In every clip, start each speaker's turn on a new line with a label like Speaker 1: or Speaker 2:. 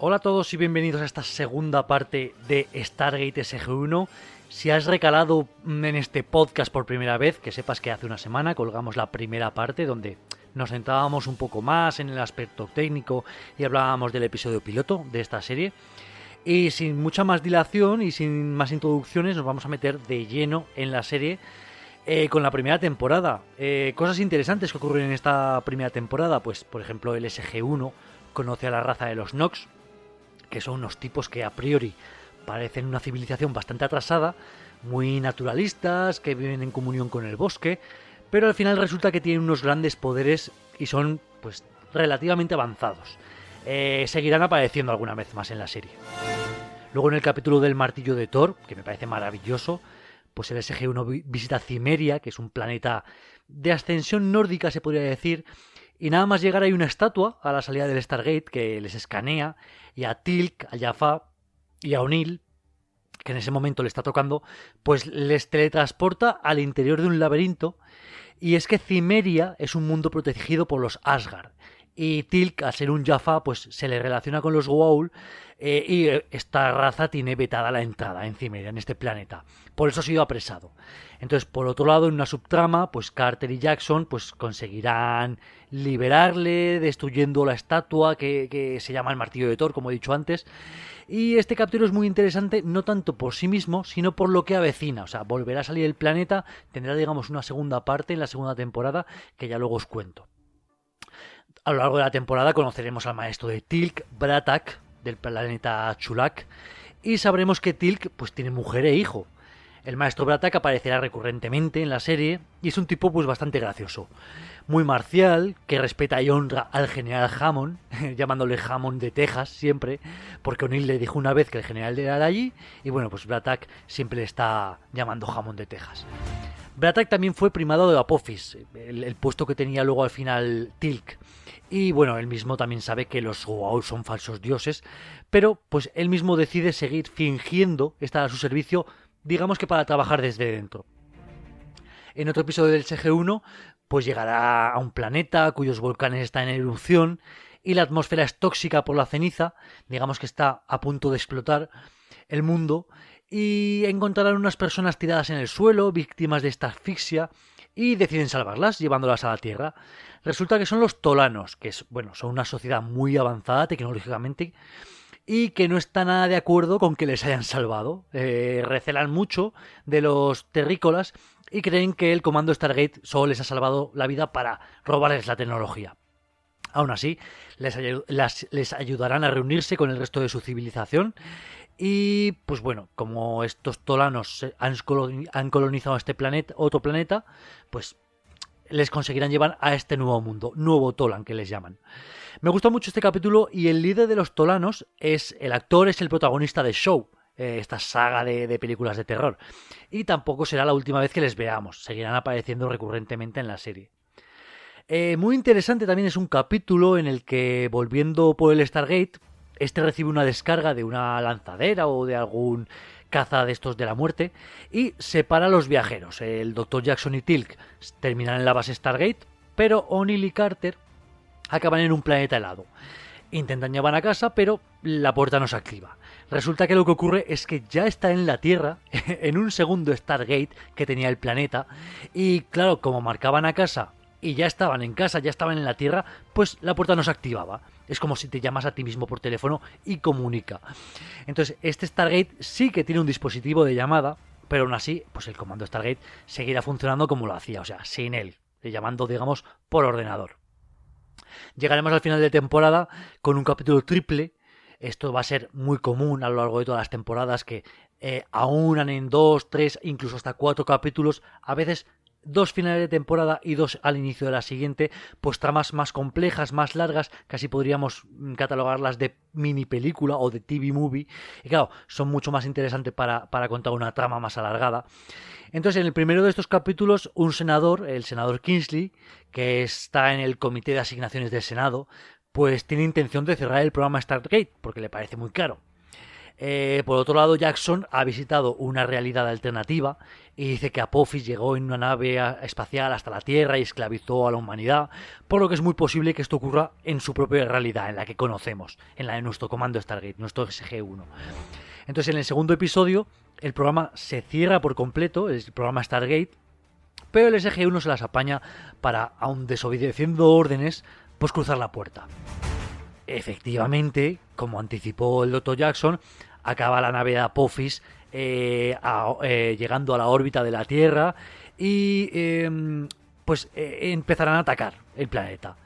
Speaker 1: Hola a todos y bienvenidos a esta segunda parte de Stargate SG-1. Si has recalado en este podcast por primera vez, que sepas que hace una semana colgamos la primera parte donde nos centrábamos un poco más en el aspecto técnico y hablábamos del episodio piloto de esta serie. Y sin mucha más dilación y sin más introducciones nos vamos a meter de lleno en la serie con la primera temporada. Cosas interesantes que ocurren en esta primera temporada, pues por ejemplo el SG-1 conoce a la raza de los Nox, que son unos tipos que a priori parecen una civilización bastante atrasada, muy naturalistas, que viven en comunión con el bosque, pero al final resulta que tienen unos grandes poderes y son pues relativamente avanzados. Seguirán apareciendo alguna vez más en la serie. Luego en el capítulo del martillo de Thor, que me parece maravilloso, pues el SG-1 visita Cimmeria, que es un planeta de ascensión nórdica se podría decir, y nada más llegar hay una estatua a la salida del Stargate que les escanea, y a Teal'c, a Jaffa y a O'Neill, que en ese momento le está tocando, pues les teletransporta al interior de un laberinto. Y es que Cimmeria es un mundo protegido por los Asgard, y Teal'c, al ser un Jaffa, pues se le relaciona con los Goa'uld, y esta raza tiene vetada la entrada en Cimmeria, en este planeta. Por eso ha sido apresado. Entonces, por otro lado, en una subtrama, pues Carter y Jackson pues conseguirán liberarle, destruyendo la estatua que se llama el martillo de Thor, como he dicho antes. Y este capítulo es muy interesante, no tanto por sí mismo, sino por lo que avecina. O sea, volverá a salir el planeta, tendrá, digamos, una segunda parte en la segunda temporada, que ya luego os cuento. A lo largo de la temporada conoceremos al maestro de Teal'c, Bra'tac, del planeta Chulak, y sabremos que Teal'c pues tiene mujer e hijo. El maestro Bra'tac aparecerá recurrentemente en la serie y es un tipo pues bastante gracioso, muy marcial, que respeta y honra al general Hammond, llamándole Hammond de Texas siempre, porque O'Neill le dijo una vez que el general era de allí, y bueno, pues Bra'tac siempre le está llamando Hammond de Texas. Bra'tac también fue primado de Apophis, el puesto que tenía luego al final Teal'c. Y bueno, él mismo también sabe que los Goa'uld son falsos dioses, pero pues él mismo decide seguir fingiendo estar a su servicio, digamos que para trabajar desde dentro. En otro episodio del SG-1, pues llegará a un planeta cuyos volcanes están en erupción y la atmósfera es tóxica por la ceniza, digamos que está a punto de explotar el mundo, y encontrarán unas personas tiradas en el suelo, víctimas de esta asfixia, y deciden salvarlas llevándolas a la Tierra. Resulta que son los Tolanos, que son una sociedad muy avanzada tecnológicamente y que no está nada de acuerdo con que les hayan salvado. Recelan mucho de los terrícolas y creen que el comando Stargate solo les ha salvado la vida para robarles la tecnología. Aún así, les ayudarán a reunirse con el resto de su civilización. Y pues bueno, como estos tolanos han colonizado este planeta, otro planeta, pues les conseguirán llevar a este nuevo mundo, nuevo Tolan que les llaman. Me gusta mucho este capítulo y el líder de los tolanos es el protagonista de Show, esta saga de películas de terror. Y tampoco será la última vez que les veamos, seguirán apareciendo recurrentemente en la serie. Muy interesante también es un capítulo en el que, volviendo por el Stargate, este recibe una descarga de una lanzadera o de algún caza de estos de la muerte y separa a los viajeros. El Dr. Jackson y Teal'c terminan en la base Stargate, pero O'Neill y Carter acaban en un planeta helado. Intentan llevar a casa, pero la puerta no se activa. Resulta que lo que ocurre es que ya está en la Tierra, en un segundo Stargate que tenía el planeta, y claro, como marcaban a casa y ya estaban en casa, ya estaban en la Tierra, pues la puerta no se activaba. Es como si te llamas a ti mismo por teléfono y comunica. Entonces, este Stargate sí que tiene un dispositivo de llamada, pero aún así, pues el comando Stargate seguirá funcionando como lo hacía, o sea, sin él, llamando, digamos, por ordenador. Llegaremos al final de temporada con un capítulo triple. Esto va a ser muy común a lo largo de todas las temporadas, que aunan en 2, 3, incluso hasta 4 capítulos, a veces 2 finales de temporada y 2 al inicio de la siguiente, pues tramas más complejas, más largas, casi podríamos catalogarlas de mini película o de TV movie, y claro, son mucho más interesantes para contar una trama más alargada. Entonces, en el primero de estos capítulos, un senador, el senador Kingsley, que está en el comité de asignaciones del Senado, pues tiene intención de cerrar el programa Stargate, porque le parece muy caro. Por otro lado, Jackson ha visitado una realidad alternativa y dice que Apophis llegó en una nave espacial hasta la Tierra y esclavizó a la humanidad, por lo que es muy posible que esto ocurra en su propia realidad, en la que conocemos, en la de nuestro comando Stargate, nuestro SG-1. Entonces, en el segundo episodio, el programa se cierra por completo, el programa Stargate, pero el SG-1 se las apaña para, aun desobedeciendo órdenes, pues cruzar la puerta. Efectivamente, como anticipó el Dr. Jackson, acaba la nave de Apophis llegando a la órbita de la Tierra y empezarán a atacar el planeta.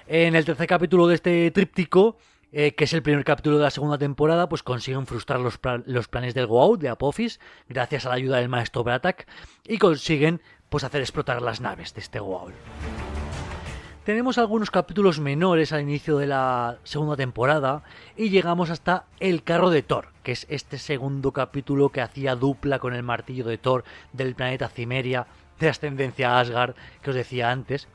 Speaker 1: En el tercer capítulo de este tríptico, que es el primer capítulo de la segunda temporada, pues consiguen frustrar los planes del Goa'uld, de Apophis, gracias a la ayuda del maestro Bratak, y consiguen pues hacer explotar las naves de este Goa'uld. Tenemos algunos capítulos menores al inicio de la segunda temporada y llegamos hasta el carro de Thor, que es este segundo capítulo que hacía dupla con el martillo de Thor del planeta Cimmeria, de ascendencia Asgard, que os decía antes.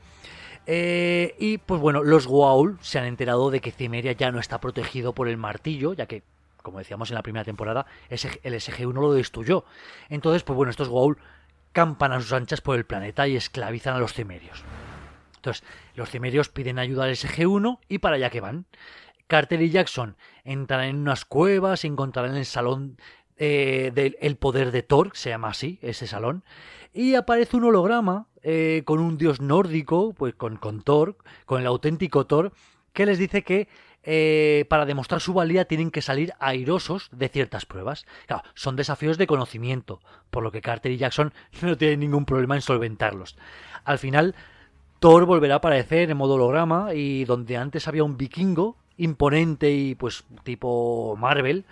Speaker 1: Y pues bueno, los Goa'uld se han enterado de que Cimmeria ya no está protegido por el martillo, ya que, como decíamos en la primera temporada, el SG-1 lo destruyó. Entonces, pues bueno, estos Goa'uld campan a sus anchas por el planeta y esclavizan a los Cimmerios. Entonces, los Cimmerios piden ayuda al SG-1 y para allá que van. Carter y Jackson entrarán en unas cuevas y encontrarán el salón del poder de Thor, se llama así, ese salón, y aparece un holograma con un dios nórdico, pues con Thor, con el auténtico Thor, que les dice que para demostrar su valía tienen que salir airosos de ciertas pruebas. Claro, son desafíos de conocimiento, por lo que Carter y Jackson no tienen ningún problema en solventarlos. Al final, Thor volverá a aparecer en modo holograma y donde antes había un vikingo imponente y pues tipo Marvel,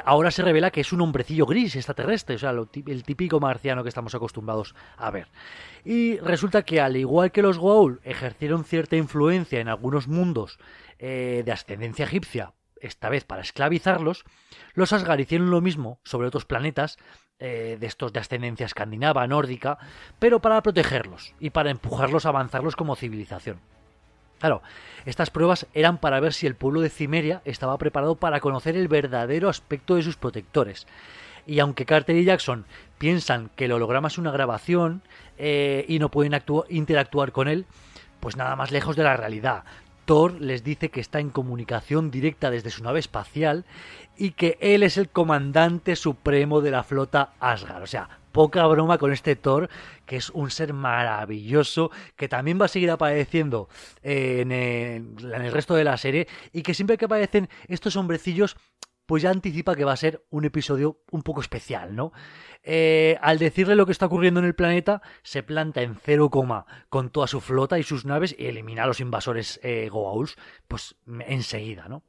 Speaker 1: ahora se revela que es un hombrecillo gris extraterrestre, o sea, el típico marciano que estamos acostumbrados a ver. Y resulta que al igual que los Goa'uld ejercieron cierta influencia en algunos mundos de ascendencia egipcia, esta vez para esclavizarlos, los Asgard hicieron lo mismo sobre otros planetas de estos de ascendencia escandinava, nórdica, pero para protegerlos y para empujarlos a avanzarlos como civilización. Claro, estas pruebas eran para ver si el pueblo de Cimmeria estaba preparado para conocer el verdadero aspecto de sus protectores. Y aunque Carter y Jackson piensan que el holograma es una grabación y no pueden interactuar con él, pues nada más lejos de la realidad. Thor les dice que está en comunicación directa desde su nave espacial y que él es el comandante supremo de la flota Asgard. O sea, poca broma con este Thor, que es un ser maravilloso, que también va a seguir apareciendo en el resto de la serie y que siempre que aparecen estos hombrecillos, pues ya anticipa que va a ser un episodio un poco especial, ¿no? Al decirle lo que está ocurriendo en el planeta, se planta en 0, con toda su flota y sus naves y elimina a los invasores Goa'uld, pues enseguida, ¿no?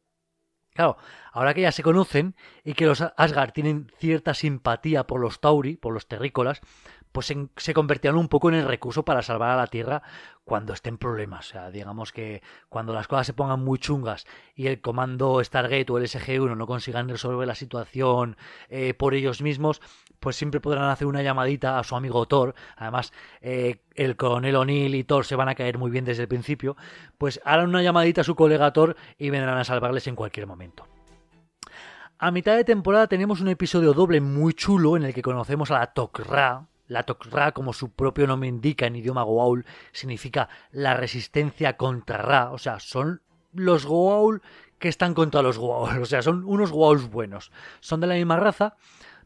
Speaker 1: Claro, ahora que ya se conocen y que los Asgard tienen cierta simpatía por los Tauri, por los terrícolas, pues se convertirán un poco en el recurso para salvar a la Tierra cuando esté en problemas. O sea, digamos que cuando las cosas se pongan muy chungas y el comando Stargate o el SG-1 no consigan resolver la situación por ellos mismos, pues siempre podrán hacer una llamadita a su amigo Thor. Además, el coronel O'Neill y Thor se van a caer muy bien desde el principio, pues harán una llamadita a su colega Thor y vendrán a salvarles en cualquier momento. A mitad de temporada tenemos un episodio doble muy chulo en el que conocemos a la Tok'ra. La Tok'ra, como su propio nombre indica en idioma Goa'uld, significa la resistencia contra Ra. O sea, son los Goa'uld que están contra los Goa'uld. O sea, son unos Goa'uld buenos. Son de la misma raza,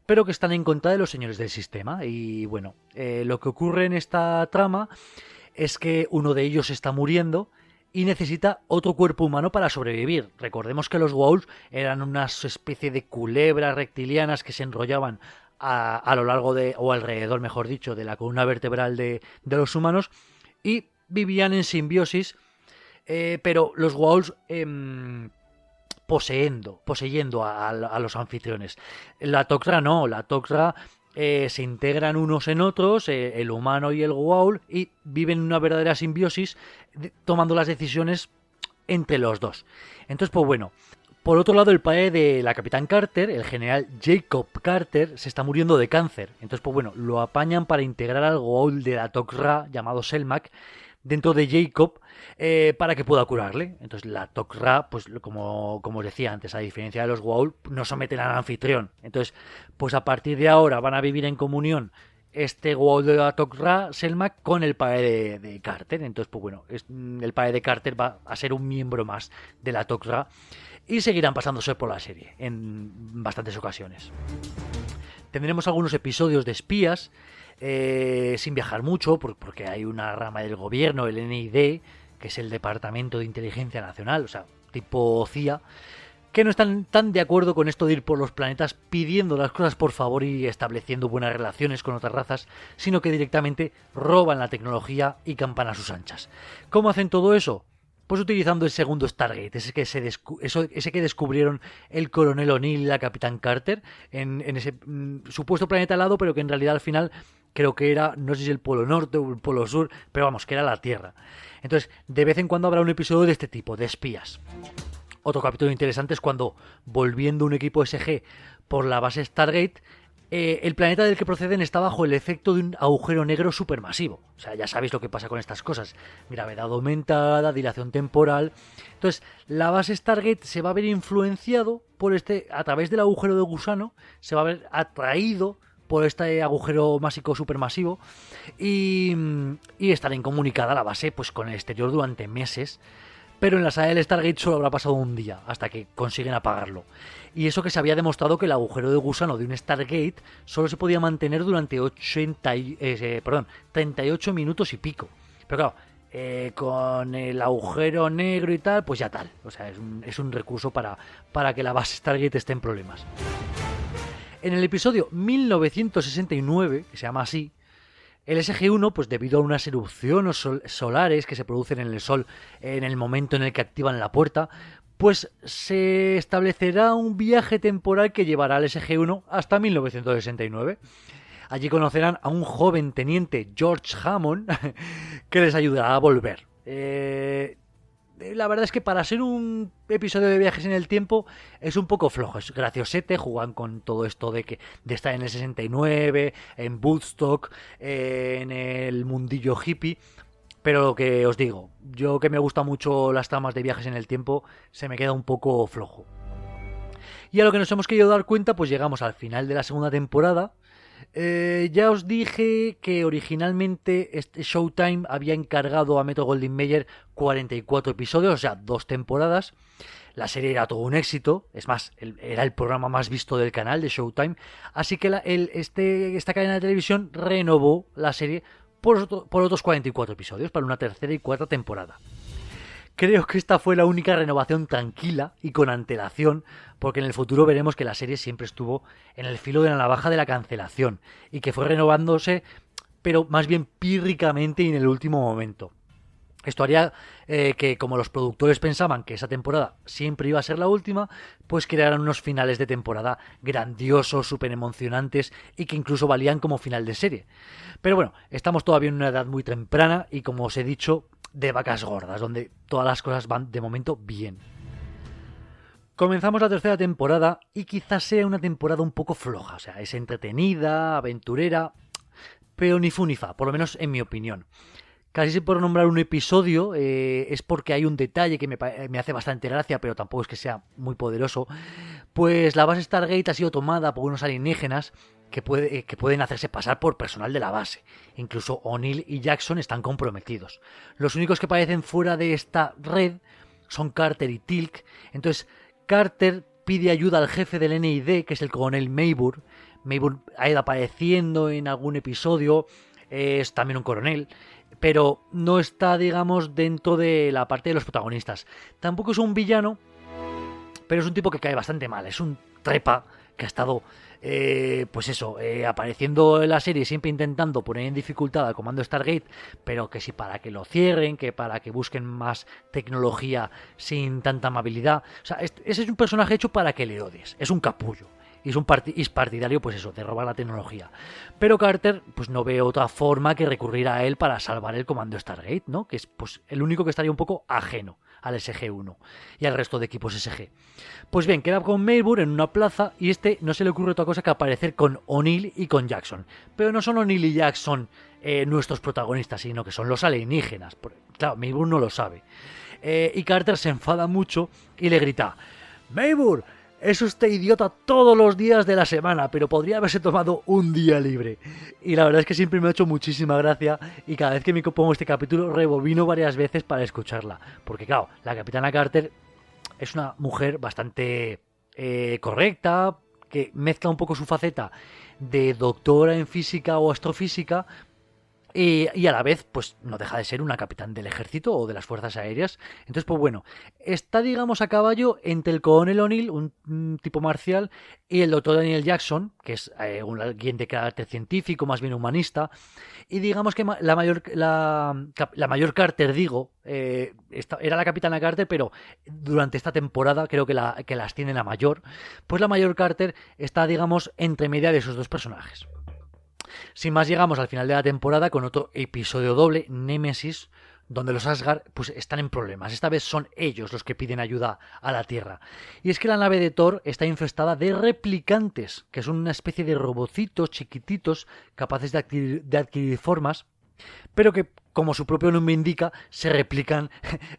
Speaker 1: pero que están en contra de los señores del sistema. Y bueno, lo que ocurre en esta trama es que uno de ellos está muriendo y necesita otro cuerpo humano para sobrevivir. Recordemos que los Goa'uld eran una especie de culebras reptilianas que se enrollaban a lo largo de, o alrededor, mejor dicho, de la columna vertebral de los humanos y vivían en simbiosis, pero los Goa'uld poseyendo a los anfitriones. La Tok'ra no, la Tok'ra se integran unos en otros, el humano y el Goa'uld, y viven en una verdadera simbiosis, tomando las decisiones entre los dos. Entonces, pues bueno, por otro lado, el padre de la Capitán Carter, el general Jacob Carter, se está muriendo de cáncer. Entonces, pues bueno, lo apañan para integrar al Goa'uld de la Tok'ra llamado Selmak, dentro de Jacob para que pueda curarle. Entonces la Tok'ra, pues como os decía antes, a diferencia de los Goa'uld, no someten al anfitrión. Entonces, pues a partir de ahora van a vivir en comunión este Goa'uld de la Tok'ra, Selmak, con el padre de Carter. Entonces, pues bueno, el padre de Carter va a ser un miembro más de la Tok'ra y seguirán pasándose por la serie en bastantes ocasiones. Tendremos algunos episodios de espías, sin viajar mucho, porque hay una rama del gobierno, el NID, que es el Departamento de Inteligencia Nacional, o sea, tipo CIA, que no están tan de acuerdo con esto de ir por los planetas pidiendo las cosas por favor y estableciendo buenas relaciones con otras razas, sino que directamente roban la tecnología y campan a sus anchas. ¿Cómo hacen todo eso? Pues utilizando el segundo Stargate, ese que descubrieron el coronel O'Neill y la capitán Carter en ese supuesto planeta al lado, pero que en realidad al final creo que era, no sé si el Polo Norte o el Polo Sur, pero vamos, que era la Tierra. Entonces, de vez en cuando habrá un episodio de este tipo, de espías. Otro capítulo interesante es cuando, volviendo un equipo SG por la base Stargate, el planeta del que proceden está bajo el efecto de un agujero negro supermasivo. O sea, ya sabéis lo que pasa con estas cosas. Gravedad aumentada, dilación temporal. Entonces, la base Stargate se va a ver influenciado por a través del agujero de gusano, se va a ver atraído por este agujero másico supermasivo y estará incomunicada la base pues con el exterior durante meses. Pero en la sala del Stargate solo habrá pasado un día, hasta que consiguen apagarlo. Y eso que se había demostrado que el agujero de gusano de un Stargate solo se podía mantener durante 38 minutos y pico. Pero claro, con el agujero negro y tal, pues ya tal. O sea, es un recurso para que la base Stargate esté en problemas. En el episodio 1969, que se llama así, el SG-1, pues debido a unas erupciones solares que se producen en el Sol en el momento en el que activan la puerta, pues se establecerá un viaje temporal que llevará al SG-1 hasta 1969. Allí conocerán a un joven teniente, George Hammond, que les ayudará a volver. La verdad es que para ser un episodio de viajes en el tiempo es un poco flojo, es graciosete, juegan con todo esto de estar en el 69, en Woodstock, en el mundillo hippie, pero lo que os digo, yo que me gusta mucho las tramas de viajes en el tiempo, se me queda un poco flojo. Y a lo que nos hemos querido dar cuenta, pues llegamos al final de la segunda temporada. Ya os dije que originalmente este Showtime había encargado a Metro-Goldwyn-Mayer 44 episodios, o sea, 2 temporadas. La serie era todo un éxito, es más, era el programa más visto del canal de Showtime, así que esta cadena de televisión renovó la serie por otros 44 episodios para una tercera y cuarta temporada. Creo que esta fue la única renovación tranquila y con antelación, porque en el futuro veremos que la serie siempre estuvo en el filo de la navaja de la cancelación y que fue renovándose, pero más bien pírricamente y en el último momento. Esto haría que, como los productores pensaban que esa temporada siempre iba a ser la última, pues crearan unos finales de temporada grandiosos, súper emocionantes y que incluso valían como final de serie. Pero bueno, estamos todavía en una edad muy temprana y, como os he dicho, de vacas gordas, donde todas las cosas van de momento bien. Comenzamos la tercera temporada y quizás sea una temporada un poco floja, o sea, es entretenida, aventurera, pero ni fu ni fa, por lo menos en mi opinión. Casi por nombrar un episodio, es porque hay un detalle que me hace bastante gracia, pero tampoco es que sea muy poderoso. Pues la base Stargate ha sido tomada por unos alienígenas que pueden hacerse pasar por personal de la base. Incluso O'Neill y Jackson están comprometidos. Los únicos que aparecen fuera de esta red son Carter y Teal'c. Entonces Carter pide ayuda al jefe del NID, que es el coronel Maybourne. Maybourne ha ido apareciendo en algún episodio, es también un coronel, pero no está, digamos, dentro de la parte de los protagonistas. Tampoco es un villano, pero es un tipo que cae bastante mal. Es un trepa que ha estado, apareciendo en la serie, siempre intentando poner en dificultad al comando Stargate, pero que sí para que lo cierren, que para que busquen más tecnología sin tanta amabilidad. O sea, ese es un personaje hecho para que le odies. Es un capullo. y es partidario, pues eso, de robar la tecnología. Pero Carter, pues no ve otra forma que recurrir a él para salvar el comando Stargate, ¿no? Que es pues el único que estaría un poco ajeno al SG-1 y al resto de equipos SG. Pues bien, queda con Maybourne en una plaza y no se le ocurre otra cosa que aparecer con O'Neill y con Jackson. Pero no son O'Neill y Jackson nuestros protagonistas, sino que son los alienígenas. Claro, Maybourne no lo sabe. Y Carter se enfada mucho y le grita: Maybourne, es usted idiota todos los días de la semana, pero podría haberse tomado un día libre. Y la verdad es que siempre me ha hecho muchísima gracia y cada vez que me pongo este capítulo rebobino varias veces para escucharla. Porque claro, la capitana Carter es una mujer bastante correcta, que mezcla un poco su faceta de doctora en física o astrofísica y a la vez, pues no deja de ser una capitán del ejército o de las fuerzas aéreas. Entonces, pues bueno, está, digamos, a caballo entre el coronel O'Neill, un tipo marcial, y el doctor Daniel Jackson, que es alguien de carácter científico, más bien humanista. Y digamos que la mayor Carter, digo, era la capitana Carter, pero durante esta temporada creo que la ascienden a mayor. Pues la mayor Carter está, digamos, entre media de esos dos personajes. Sin más, llegamos al final de la temporada con otro episodio doble, Némesis, donde los Asgard pues están en problemas. Esta vez son ellos los que piden ayuda a la Tierra. Y es que la nave de Thor está infestada de replicantes, que son una especie de robocitos chiquititos capaces de adquirir formas, pero que, como su propio nombre indica, se replican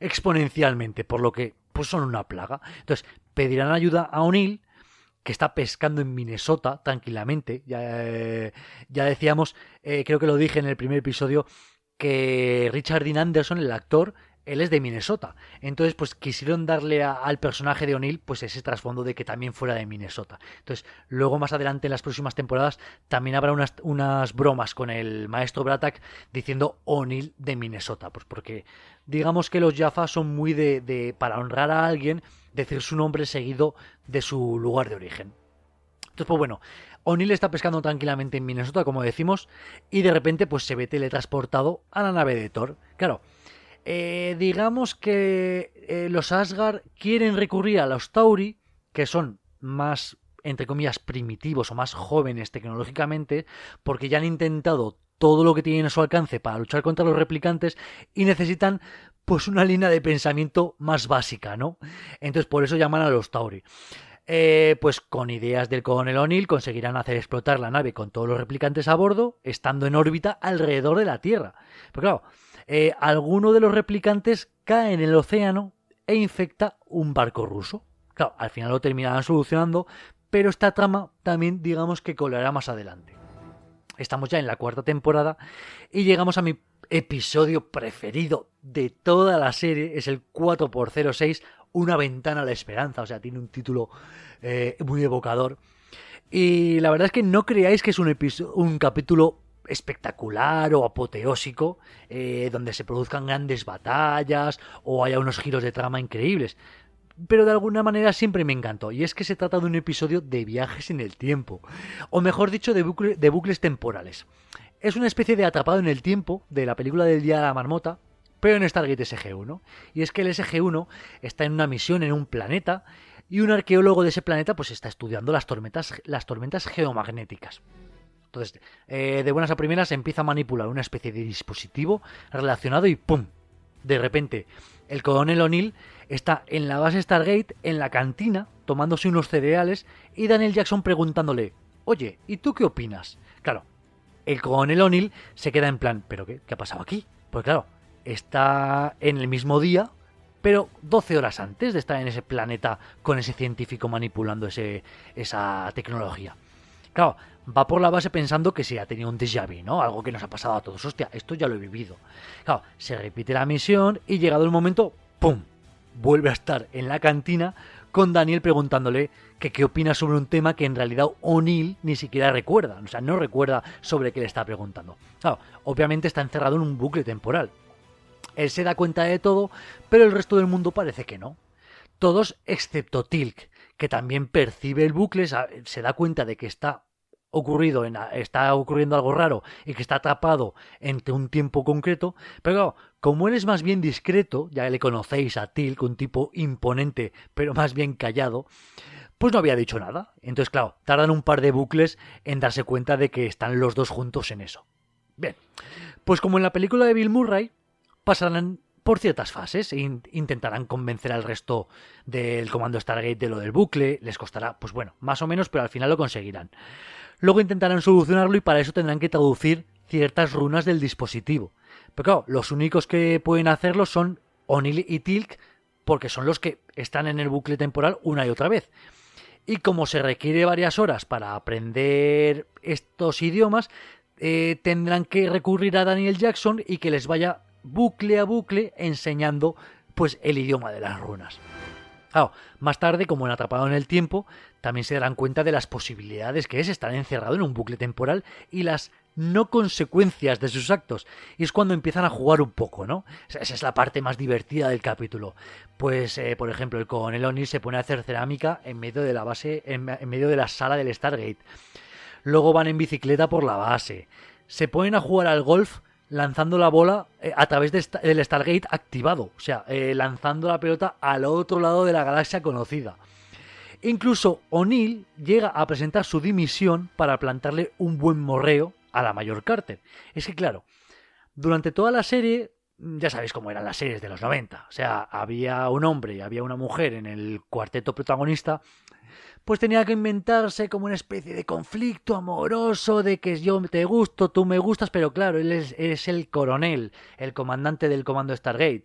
Speaker 1: exponencialmente, por lo que pues son una plaga. Entonces, pedirán ayuda a O'Neill, que está pescando en Minnesota tranquilamente. Ya decíamos, creo que lo dije en el primer episodio, que Richard Dean Anderson, el actor, él es de Minnesota. Entonces, pues quisieron darle al personaje de O'Neill pues ese trasfondo de que también fuera de Minnesota. Entonces, luego más adelante en las próximas temporadas también habrá unas bromas con el maestro Braddock diciendo O'Neill de Minnesota. Pues porque digamos que los Jaffa son muy para honrar a alguien, decir su nombre seguido de su lugar de origen. Entonces, pues bueno, O'Neill está pescando tranquilamente en Minnesota, como decimos, y de repente pues se ve teletransportado a la nave de Thor. Claro, digamos que los Asgard quieren recurrir a los Tauri, que son más, entre comillas, primitivos o más jóvenes tecnológicamente, porque ya han intentado todo lo que tienen a su alcance para luchar contra los replicantes y necesitan pues una línea de pensamiento más básica, ¿no? Entonces por eso llaman a los Tauri. Pues con ideas del coronel O'Neill conseguirán hacer explotar la nave con todos los replicantes a bordo, estando en órbita alrededor de la Tierra. Pero claro, alguno de los replicantes cae en el océano e infecta un barco ruso. Claro, al final lo terminarán solucionando, pero esta trama también digamos que colará más adelante. Estamos ya en la cuarta temporada y llegamos a mi episodio preferido de toda la serie, es el 4x06, Una ventana a la esperanza. O sea, tiene un título muy evocador. Y la verdad es que no creáis que es un capítulo espectacular o apoteósico, donde se produzcan grandes batallas o haya unos giros de trama increíbles. Pero de alguna manera siempre me encantó, y es que se trata de un episodio de viajes en el tiempo, o mejor dicho, de bucles temporales. Es una especie de atrapado en el tiempo de la película del Día de la Marmota, pero en Stargate SG-1. Y es que el SG-1 está en una misión en un planeta, y un arqueólogo de ese planeta pues está estudiando las tormentas geomagnéticas. Entonces, de buenas a primeras empieza a manipular una especie de dispositivo relacionado y ¡pum! De repente, el coronel O'Neill está en la base Stargate, en la cantina, tomándose unos cereales, y Daniel Jackson preguntándole: oye, ¿y tú qué opinas? Claro, el coronel O'Neill se queda en plan: ¿pero qué ha pasado aquí? Pues claro, está en el mismo día, pero 12 horas antes de estar en ese planeta con ese científico manipulando esa tecnología. Claro, va por la base pensando que sí, ha tenido un déjà vu, ¿no? Algo que nos ha pasado a todos. Hostia, esto ya lo he vivido. Claro, se repite la misión y llegado el momento, ¡pum! Vuelve a estar en la cantina con Daniel preguntándole que qué opina sobre un tema que en realidad O'Neill ni siquiera recuerda. O sea, no recuerda sobre qué le está preguntando. Claro, obviamente está encerrado en un bucle temporal. Él se da cuenta de todo, pero el resto del mundo parece que no. Todos excepto Teal'c, que también percibe el bucle, se da cuenta de que está ocurriendo algo raro y que está atrapado entre un tiempo concreto, pero claro, como él es más bien discreto, ya le conocéis a Teal'c, un tipo imponente pero más bien callado, pues no había dicho nada. Entonces, claro, tardan un par de bucles en darse cuenta de que están los dos juntos en eso. Bien, pues como en la película de Bill Murray, pasarán por ciertas fases e intentarán convencer al resto del comando Stargate de lo del bucle. Les costará, pues bueno, más o menos, pero al final lo conseguirán. Luego intentarán solucionarlo y para eso tendrán que traducir ciertas runas del dispositivo. Pero claro, los únicos que pueden hacerlo son O'Neill y Teal'c, porque son los que están en el bucle temporal una y otra vez. Y como se requiere varias horas para aprender estos idiomas, tendrán que recurrir a Daniel Jackson y que les vaya bucle a bucle enseñando pues el idioma de las runas. Claro, más tarde, como en Atrapado en el Tiempo, también se darán cuenta de las posibilidades que es estar encerrado en un bucle temporal y las no consecuencias de sus actos. Y es cuando empiezan a jugar un poco, ¿no? Esa es la parte más divertida del capítulo. Pues, por ejemplo, el coronel O'Neill se pone a hacer cerámica en medio de la base, en medio de la sala del Stargate. Luego van en bicicleta por la base. Se ponen a jugar al golf lanzando la bola a través del Stargate activado. O sea, lanzando la pelota al otro lado de la galaxia conocida. Incluso O'Neill llega a presentar su dimisión para plantarle un buen morreo a la mayor Carter. Es que claro, durante toda la serie, ya sabéis cómo eran las series de los 90. O sea, había un hombre y había una mujer en el cuarteto protagonista, pues tenía que inventarse como una especie de conflicto amoroso de que yo te gusto, tú me gustas, pero claro, él es el coronel, el comandante del comando Stargate,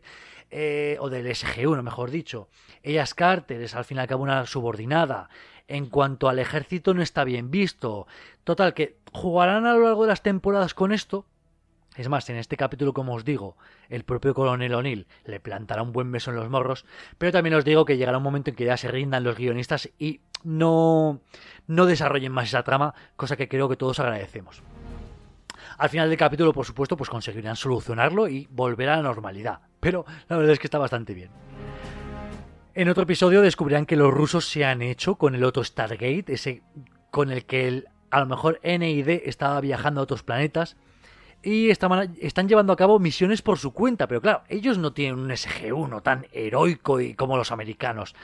Speaker 1: o del SG-1, mejor dicho. Ella es Carter, es al fin y al cabo una subordinada. En cuanto al ejército no está bien visto. Total, que jugarán a lo largo de las temporadas con esto. Es más, en este capítulo, como os digo, el propio coronel O'Neill le plantará un buen beso en los morros, pero también os digo que llegará un momento en que ya se rindan los guionistas y no desarrollen más esa trama, cosa que creo que todos agradecemos. Al final del capítulo, por supuesto, pues conseguirán solucionarlo y volver a la normalidad, pero la verdad es que está bastante bien. En otro episodio descubrirán que los rusos se han hecho con el otro Stargate, ese con el que a lo mejor NID estaba viajando a otros planetas, y están llevando a cabo misiones por su cuenta, pero claro, ellos no tienen un SG-1 tan heroico como los americanos.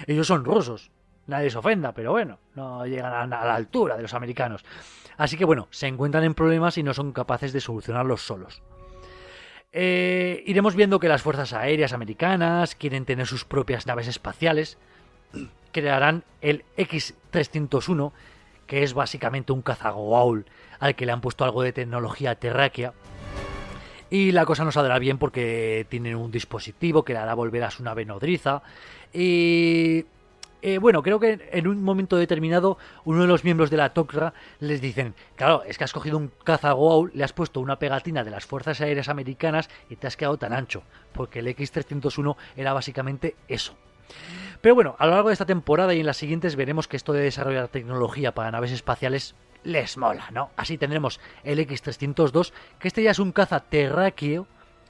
Speaker 1: Ellos son rusos, nadie se ofenda, pero bueno, no llegan a la altura de los americanos. Así que bueno, se encuentran en problemas y no son capaces de solucionarlos solos. Iremos viendo que las fuerzas aéreas americanas quieren tener sus propias naves espaciales. Crearán el X-301, que es básicamente un cazagoaul al que le han puesto algo de tecnología terráquea. Y la cosa no saldrá bien porque tienen un dispositivo que le hará volver a su nave nodriza. Y bueno, creo que en un momento determinado uno de los miembros de la Tok'ra les dicen: claro, es que has cogido un cazagoaul, le has puesto una pegatina de las fuerzas aéreas americanas y te has quedado tan ancho, porque el X-301 era básicamente eso. Pero bueno, a lo largo de esta temporada y en las siguientes veremos que esto de desarrollar tecnología para naves espaciales les mola, ¿no? Así tendremos el X-302, que este ya es un caza terráqueo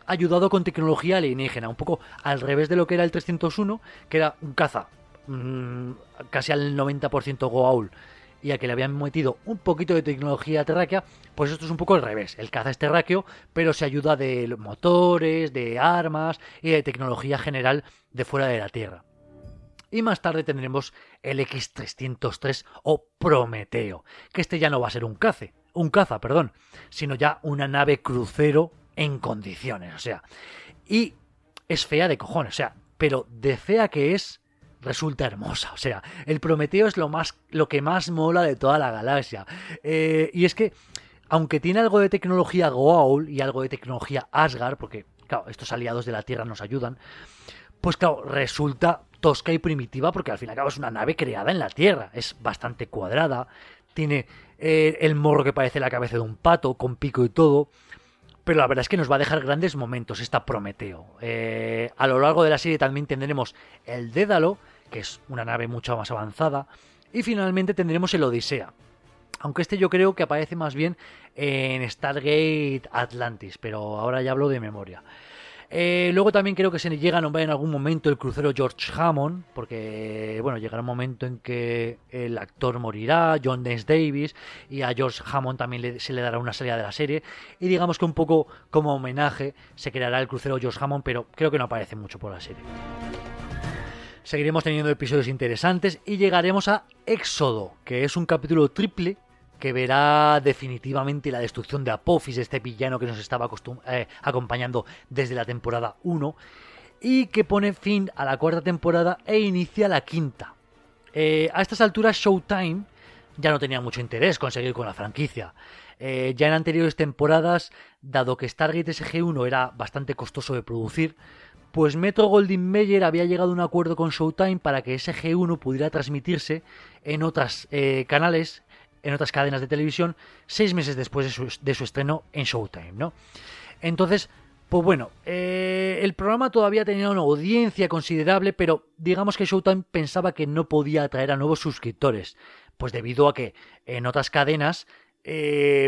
Speaker 1: ayudado con tecnología alienígena, un poco al revés de lo que era el 301, que era un caza casi al 90% Goa'uld y a que le habían metido un poquito de tecnología terráquea. Pues esto es un poco al revés. El caza es terráqueo, pero se ayuda de motores, de armas y de tecnología general de fuera de la Tierra. Y más tarde tendremos el X-303 o Prometeo, que este ya no va a ser un caza, sino ya una nave crucero en condiciones, o sea, y es fea de cojones, o sea, pero de fea que es, resulta hermosa. O sea, el Prometeo es lo que más mola de toda la galaxia. Y es que, aunque tiene algo de tecnología Goa'uld y algo de tecnología Asgard, porque claro, estos aliados de la Tierra nos ayudan, pues claro, resulta tosca y primitiva porque al fin y al cabo es una nave creada en la Tierra. Es bastante cuadrada, tiene el morro que parece la cabeza de un pato, con pico y todo. Pero la verdad es que nos va a dejar grandes momentos esta Prometeo. A lo largo de la serie también tendremos el Dédalo, que es una nave mucho más avanzada. Y finalmente tendremos el Odisea. Aunque este yo creo que aparece más bien en Stargate Atlantis, pero ahora ya hablo de memoria. Luego también creo que se llega a nombrar en algún momento el crucero George Hammond, porque bueno, llegará un momento en que el actor morirá, John Dance Davis, y a George Hammond también se le dará una salida de la serie, y digamos que un poco como homenaje se creará el crucero George Hammond, pero creo que no aparece mucho por la serie. Seguiremos teniendo episodios interesantes y llegaremos a Éxodo, que es un capítulo triple que verá definitivamente la destrucción de Apophis, este villano que nos estaba acompañando desde la temporada 1, y que pone fin a la cuarta temporada e inicia la quinta. A estas alturas Showtime ya no tenía mucho interés en seguir con la franquicia. Ya en anteriores temporadas, dado que Stargate SG-1 era bastante costoso de producir, pues Metro-Goldwyn-Mayer había llegado a un acuerdo con Showtime para que SG-1 pudiera transmitirse en otras canales, en otras cadenas de televisión, 6 meses después de su estreno en Showtime, ¿no? Entonces, pues bueno, el programa todavía tenía una audiencia considerable, pero digamos que Showtime pensaba que no podía atraer a nuevos suscriptores, pues debido a que en otras cadenas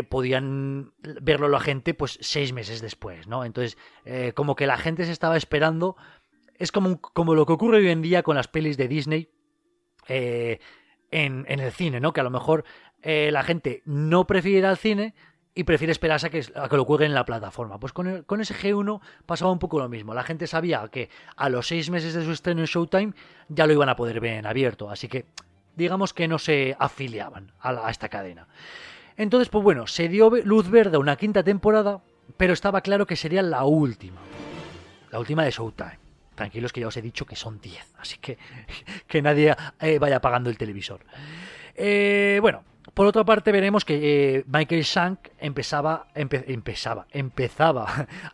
Speaker 1: podían verlo la gente pues 6 meses después, ¿no? Entonces, como que la gente se estaba esperando, es como lo que ocurre hoy en día con las pelis de Disney en el cine, ¿no? Que a lo mejor la gente no prefiere ir al cine y prefiere esperarse a que lo cuelguen en la plataforma. Pues con SG-1 pasaba un poco lo mismo. La gente sabía que a los 6 meses de su estreno en Showtime ya lo iban a poder ver en abierto, así que digamos que no se afiliaban a esta cadena. Entonces, pues bueno, se dio luz verde a una quinta temporada, pero estaba claro que sería la última de Showtime. Tranquilos que ya os he dicho que son 10, así que nadie vaya apagando el televisor. Bueno, por otra parte veremos que Michael Shank empezaba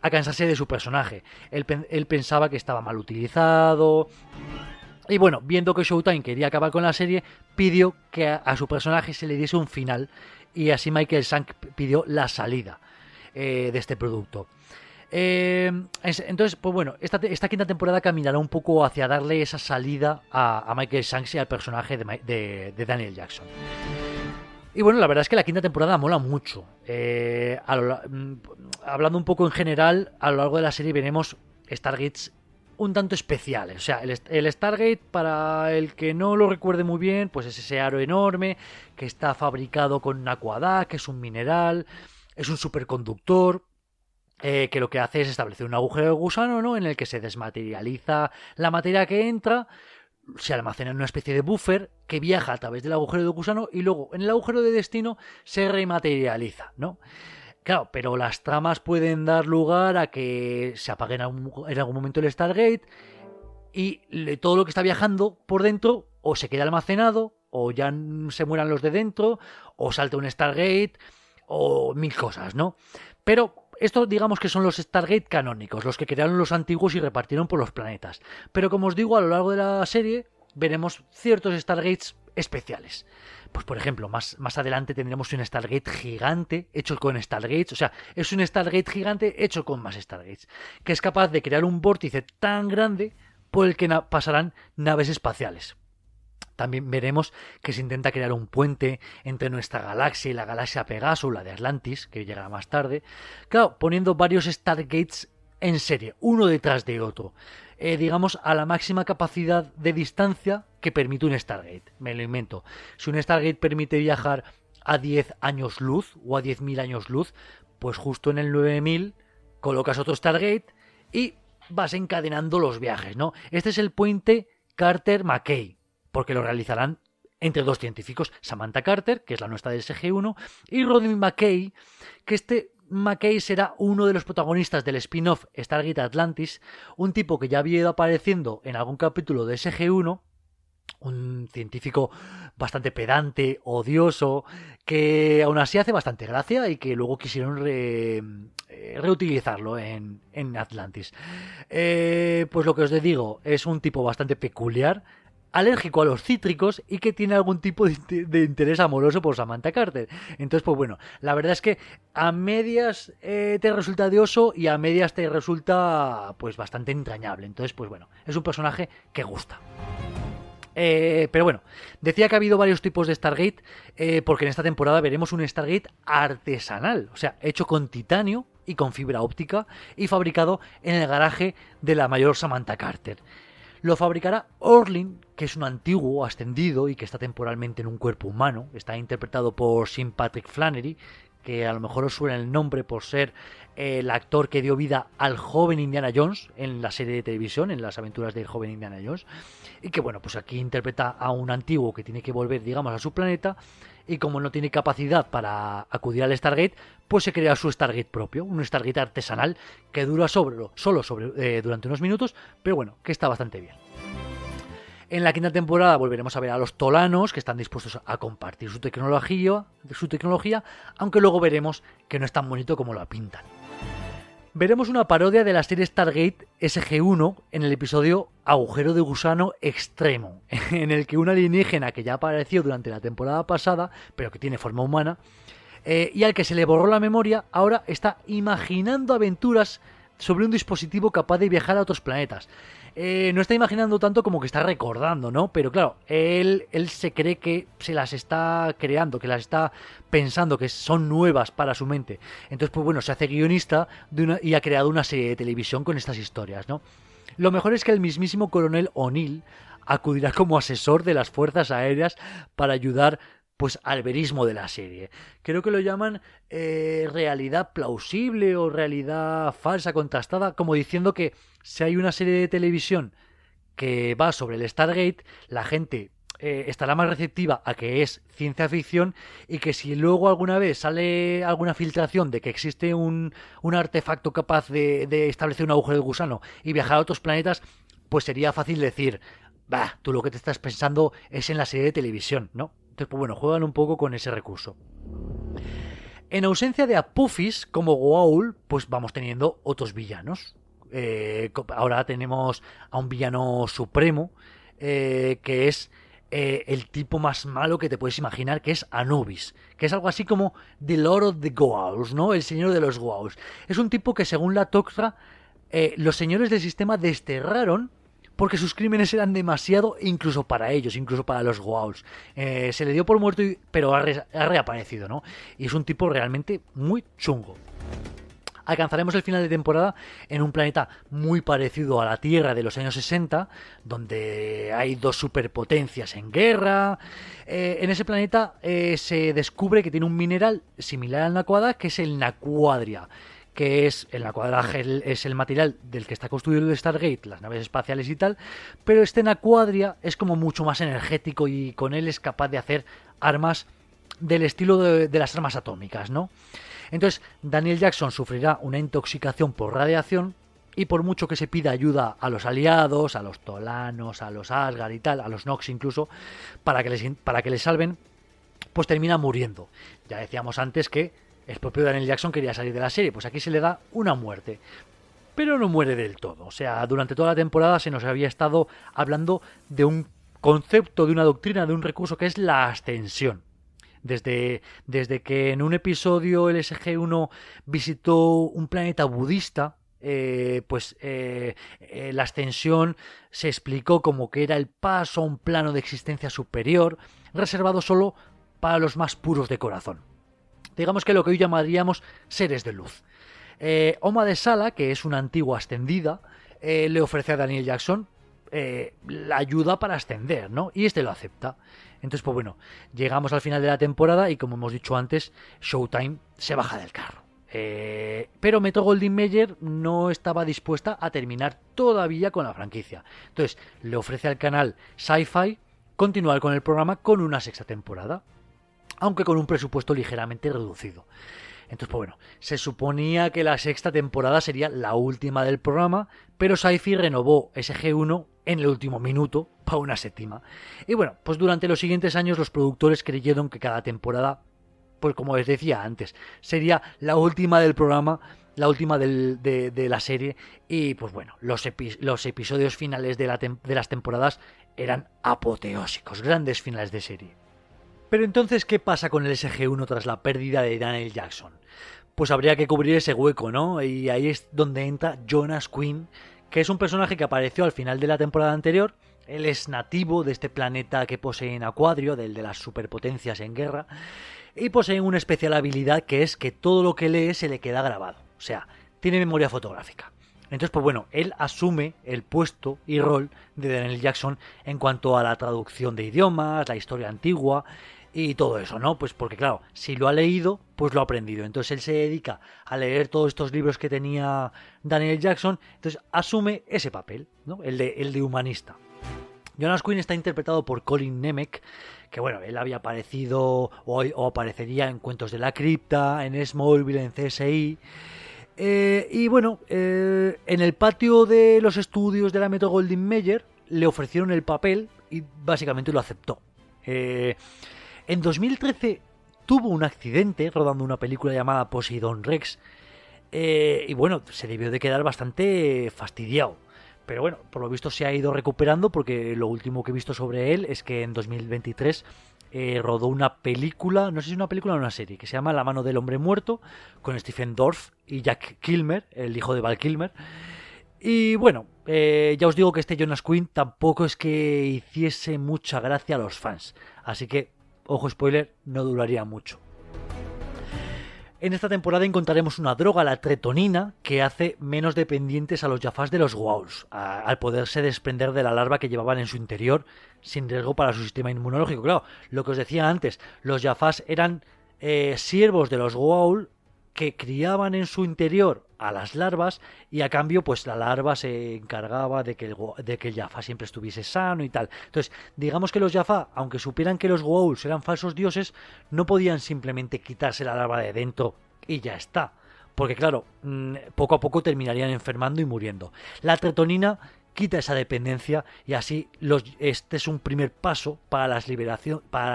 Speaker 1: a cansarse de su personaje. Él pensaba que estaba mal utilizado. Y bueno, viendo que Showtime quería acabar con la serie, pidió que a su personaje se le diese un final. Y así Michael Shank pidió la salida de este producto. Entonces, pues bueno, esta quinta temporada caminará un poco hacia darle esa salida a Michael Shanks y al personaje de Daniel Jackson. Y bueno, la verdad es que la quinta temporada mola mucho. Hablando un poco en general, a lo largo de la serie veremos Stargates un tanto especiales. O sea, el Stargate, para el que no lo recuerde muy bien, pues es ese aro enorme que está fabricado con aquadag, que es un mineral, es un superconductor, que lo que hace es establecer un agujero de gusano, ¿no? En el que se desmaterializa la materia que entra, se almacena en una especie de buffer que viaja a través del agujero de gusano y luego en el agujero de destino se rematerializa, ¿no? Claro, pero las tramas pueden dar lugar a que se apague en algún momento el Stargate y todo lo que está viajando por dentro o se queda almacenado o ya se mueran los de dentro o salte un Stargate o mil cosas, ¿no? Pero estos digamos que son los Stargate canónicos, los que crearon los antiguos y repartieron por los planetas. Pero como os digo, a lo largo de la serie veremos ciertos Stargates especiales. Pues por ejemplo, más adelante tendremos un Stargate gigante hecho con Stargates, o sea, es un Stargate gigante hecho con más Stargates, que es capaz de crear un vórtice tan grande por el que pasarán naves espaciales. También veremos que se intenta crear un puente entre nuestra galaxia y la galaxia Pegasus, la de Atlantis, que llegará más tarde. Claro, poniendo varios Stargates en serie, uno detrás de otro. Digamos, a la máxima capacidad de distancia que permite un Stargate. Me lo invento. Si un Stargate permite viajar a 10 años luz o a 10.000 años luz, pues justo en el 9.000 colocas otro Stargate y vas encadenando los viajes, ¿no? Este es el puente Carter-McKay, porque lo realizarán entre dos científicos, Samantha Carter, que es la nuestra del SG-1, y Rodney McKay, que McKay será uno de los protagonistas del spin-off Stargate Atlantis, un tipo que ya había ido apareciendo en algún capítulo de SG-1, un científico bastante pedante, odioso, que aún así hace bastante gracia y que luego quisieron reutilizarlo en Atlantis. Pues lo que os digo, es un tipo bastante peculiar, alérgico a los cítricos y que tiene algún tipo de interés amoroso por Samantha Carter. Entonces, pues bueno, la verdad es que a medias te resulta odioso y a medias te resulta pues bastante entrañable. Entonces, pues bueno, es un personaje que gusta. Pero bueno, decía que ha habido varios tipos de Stargate porque en esta temporada veremos un Stargate artesanal, o sea, hecho con titanio y con fibra óptica y fabricado en el garaje de la mayor Samantha Carter. Lo fabricará Orlin, que es un antiguo ascendido y que está temporalmente en un cuerpo humano. Está interpretado por Sean Patrick Flanery, que a lo mejor os suena el nombre por ser el actor que dio vida al joven Indiana Jones en la serie de televisión, en las aventuras del joven Indiana Jones, y que bueno, pues aquí interpreta a un antiguo que tiene que volver, digamos, a su planeta, y como no tiene capacidad para acudir al Stargate, pues se crea su Stargate propio, un Stargate artesanal que dura durante unos minutos, pero bueno, que está bastante bien. En la quinta temporada volveremos a ver a los Tolanos, que están dispuestos a compartir su tecnología, aunque luego veremos que no es tan bonito como lo pintan. Veremos una parodia de la serie Stargate SG-1 en el episodio Agujero de Gusano Extremo, en el que un alienígena que ya apareció durante la temporada pasada, pero que tiene forma humana, y al que se le borró la memoria, ahora está imaginando aventuras sobre un dispositivo capaz de viajar a otros planetas. No está imaginando tanto como que está recordando, ¿no? Pero claro, él se cree que se las está creando, que las está pensando, que son nuevas para su mente. Entonces, pues bueno, se hace guionista y ha creado una serie de televisión con estas historias, ¿no? Lo mejor es que el mismísimo coronel O'Neill acudirá como asesor de las fuerzas aéreas para ayudar pues al verismo de la serie. Creo que lo llaman realidad plausible o realidad falsa contrastada, como diciendo que si hay una serie de televisión que va sobre el Stargate, la gente estará más receptiva a que es ciencia ficción, y que si luego alguna vez sale alguna filtración de que existe un artefacto capaz de establecer un agujero de gusano y viajar a otros planetas, pues sería fácil decir, bah, tú lo que te estás pensando es en la serie de televisión, ¿no? Entonces, pues bueno, juegan un poco con ese recurso. En ausencia de Apophis como Goa'uld, pues vamos teniendo otros villanos. Ahora tenemos a un villano supremo, que es el tipo más malo que te puedes imaginar, que es Anubis, que es algo así como The Lord of the Goa'ulds, ¿no? El señor de los Goa'ulds. Es un tipo que, según la Tok'ra, los señores del sistema desterraron porque sus crímenes eran demasiado, incluso para ellos, incluso para los Goa'ulds. Se le dio por muerto, pero ha reaparecido, ¿no? Y es un tipo realmente muy chungo. Alcanzaremos el final de temporada en un planeta muy parecido a la Tierra de los años 60, donde hay dos superpotencias en guerra. En ese planeta se descubre que tiene un mineral similar al Naquadah, que es el Naquadria, que es el Naquadah es el material del que está construido el Stargate, las naves espaciales y tal, pero este Naquadria es como mucho más energético y con él es capaz de hacer armas del estilo de las armas atómicas, ¿no? Entonces Daniel Jackson sufrirá una intoxicación por radiación, y por mucho que se pida ayuda a los aliados, a los Tolanos, a los Asgard y tal, a los Nox incluso, para que les salven, pues termina muriendo. Ya decíamos antes que el propio Daniel Jackson quería salir de la serie, pues aquí se le da una muerte. Pero no muere del todo. O sea, durante toda la temporada se nos había estado hablando de un concepto, de una doctrina, de un recurso que es la ascensión. Desde que en un episodio el SG-1 visitó un planeta budista, la ascensión se explicó como que era el paso a un plano de existencia superior, reservado solo para los más puros de corazón. Digamos que lo que hoy llamaríamos seres de luz. Oma de Sala, que es una antigua ascendida, le ofrece a Daniel Jackson la ayuda para ascender, ¿no? Y este lo acepta. Entonces, pues bueno, llegamos al final de la temporada y, como hemos dicho antes, Showtime se baja del carro. Pero Metro-Goldwyn-Mayer no estaba dispuesta a terminar todavía con la franquicia. Entonces, le ofrece al canal Sci-Fi continuar con el programa con una sexta temporada, aunque con un presupuesto ligeramente reducido. Entonces, pues bueno, se suponía que la sexta temporada sería la última del programa, pero Sci-Fi renovó SG-1 en el último minuto para una séptima. Y bueno, pues durante los siguientes años los productores creyeron que cada temporada, pues como les decía antes, sería la última del programa, la última de la serie, y pues bueno, los episodios finales de las temporadas eran apoteósicos, grandes finales de serie. Pero entonces, ¿qué pasa con el SG-1 tras la pérdida de Daniel Jackson? Pues habría que cubrir ese hueco, ¿no? Y ahí es donde entra Jonas Quinn, que es un personaje que apareció al final de la temporada anterior. Él es nativo de este planeta que posee en Aquadrio, del de las superpotencias en guerra, y posee una especial habilidad que es que todo lo que lee se le queda grabado. O sea, tiene memoria fotográfica. Entonces, pues bueno, él asume el puesto y rol de Daniel Jackson en cuanto a la traducción de idiomas, la historia antigua, y todo eso, ¿no? Pues porque claro, si lo ha leído, pues lo ha aprendido. Entonces él se dedica a leer todos estos libros que tenía Daniel Jackson, entonces asume ese papel, ¿no? El de humanista. Jonas Quinn está interpretado por Colin Nemec, que bueno, él había aparecido o aparecería en Cuentos de la Cripta, en Smallville, en CSI. Y bueno, en el patio de los estudios de la Metro Goldwyn Mayer le ofrecieron el papel y básicamente lo aceptó. En 2013 tuvo un accidente rodando una película llamada Poseidon Rex y bueno, se debió de quedar bastante fastidiado. Pero bueno, por lo visto se ha ido recuperando porque lo último que he visto sobre él es que en 2023 rodó una película, no sé si es una película o una serie, que se llama La mano del hombre muerto, con Stephen Dorff y Jack Kilmer, el hijo de Val Kilmer. Y bueno, ya os digo que este Jonas Quinn tampoco es que hiciese mucha gracia a los fans. Así que, ojo spoiler, no duraría mucho. En esta temporada encontraremos una droga, la tretonina, que hace menos dependientes a los Jaffas de los Ghouls, al poderse desprender de la larva que llevaban en su interior sin riesgo para su sistema inmunológico. Claro, lo que os decía antes, los Jaffas eran siervos de los Ghouls que criaban en su interior a las larvas y a cambio pues la larva se encargaba de que el Jaffa siempre estuviese sano y tal. Entonces, digamos que los Jaffa, aunque supieran que los Ghouls eran falsos dioses, no podían simplemente quitarse la larva de dentro y ya está. Porque claro, poco a poco terminarían enfermando y muriendo. La tretonina quita esa dependencia y así este es un primer paso para la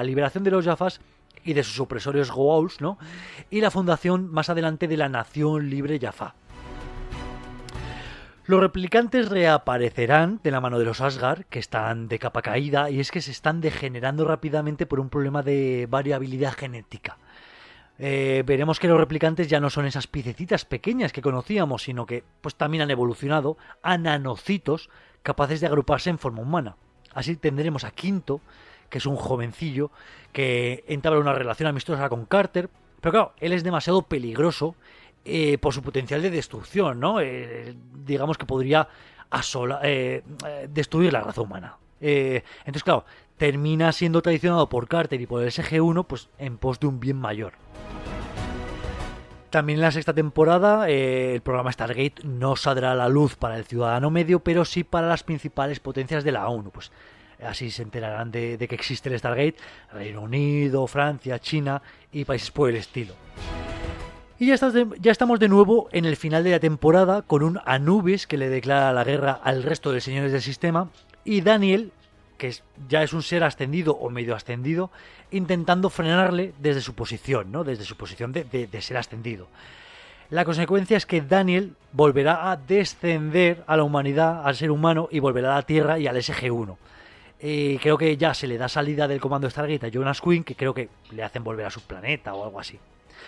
Speaker 1: liberación de los Jaffas y de sus opresores Ghouls, ¿no? Y la fundación más adelante de la Nación Libre Jaffa. Los replicantes reaparecerán de la mano de los Asgard, que están de capa caída, y es que se están degenerando rápidamente por un problema de variabilidad genética. Veremos que los replicantes ya no son esas piececitas pequeñas que conocíamos, sino que pues también han evolucionado a nanocitos capaces de agruparse en forma humana. Así tendremos a Quinto, que es un jovencillo que entabla una relación amistosa con Carter, pero claro, él es demasiado peligroso por su potencial de destrucción, ¿no? Digamos que podría destruir la raza humana. Entonces, claro, termina siendo traicionado por Carter y por el SG-1 pues, en pos de un bien mayor. También en la sexta temporada el programa Stargate no saldrá a la luz para el ciudadano medio, pero sí para las principales potencias de la ONU. Pues así se enterarán de que existe el Stargate, Reino Unido, Francia, China y países por el estilo. Y ya estamos de nuevo en el final de la temporada con un Anubis que le declara la guerra al resto de señores del sistema y Daniel, que ya es un ser ascendido o medio ascendido, intentando frenarle desde su posición, ¿no? Desde su posición de ser ascendido. La consecuencia es que Daniel volverá a descender a la humanidad, al ser humano, y volverá a la Tierra y al SG-1. Creo que ya se le da salida del comando Stargate a Jonas Quinn, que creo que le hacen volver a su planeta o algo así.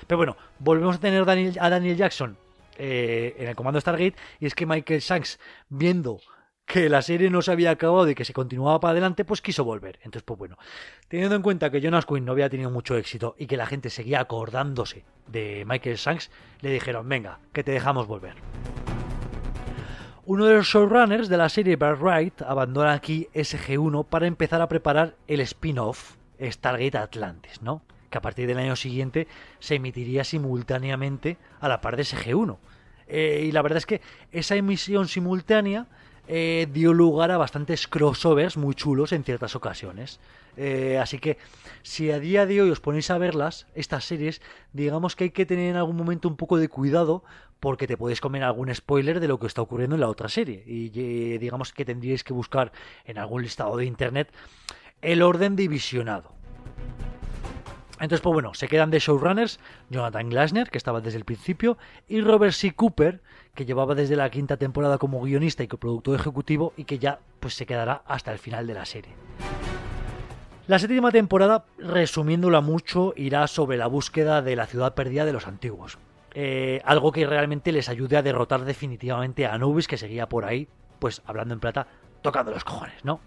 Speaker 1: Pero bueno, volvemos a tener a Daniel Jackson en el comando Stargate, y es que Michael Shanks, viendo que la serie no se había acabado y que se continuaba para adelante, pues quiso volver. Entonces, pues bueno, teniendo en cuenta que Jonas Quinn no había tenido mucho éxito y que la gente seguía acordándose de Michael Shanks, le dijeron, venga, que te dejamos volver. Uno de los showrunners de la serie, Brad Wright, abandona aquí SG-1 para empezar a preparar el spin-off Stargate Atlantis, ¿no? Que a partir del año siguiente se emitiría simultáneamente a la par de SG-1. Y la verdad es que esa emisión simultánea dio lugar a bastantes crossovers muy chulos en ciertas ocasiones. Así que si a día de hoy os ponéis a verlas, estas series, digamos que hay que tener en algún momento un poco de cuidado porque te podéis comer algún spoiler de lo que está ocurriendo en la otra serie. Y digamos que tendríais que buscar en algún listado de internet el orden divisionado. Entonces, pues bueno, se quedan de showrunners Jonathan Glasner, que estaba desde el principio, y Robert C. Cooper, que llevaba desde la quinta temporada como guionista y coproductor ejecutivo y que ya pues se quedará hasta el final de la serie. La séptima temporada, resumiéndola mucho, irá sobre la búsqueda de la ciudad perdida de los antiguos. Algo que realmente les ayude a derrotar definitivamente a Anubis, que seguía por ahí, pues hablando en plata, tocando los cojones, ¿no?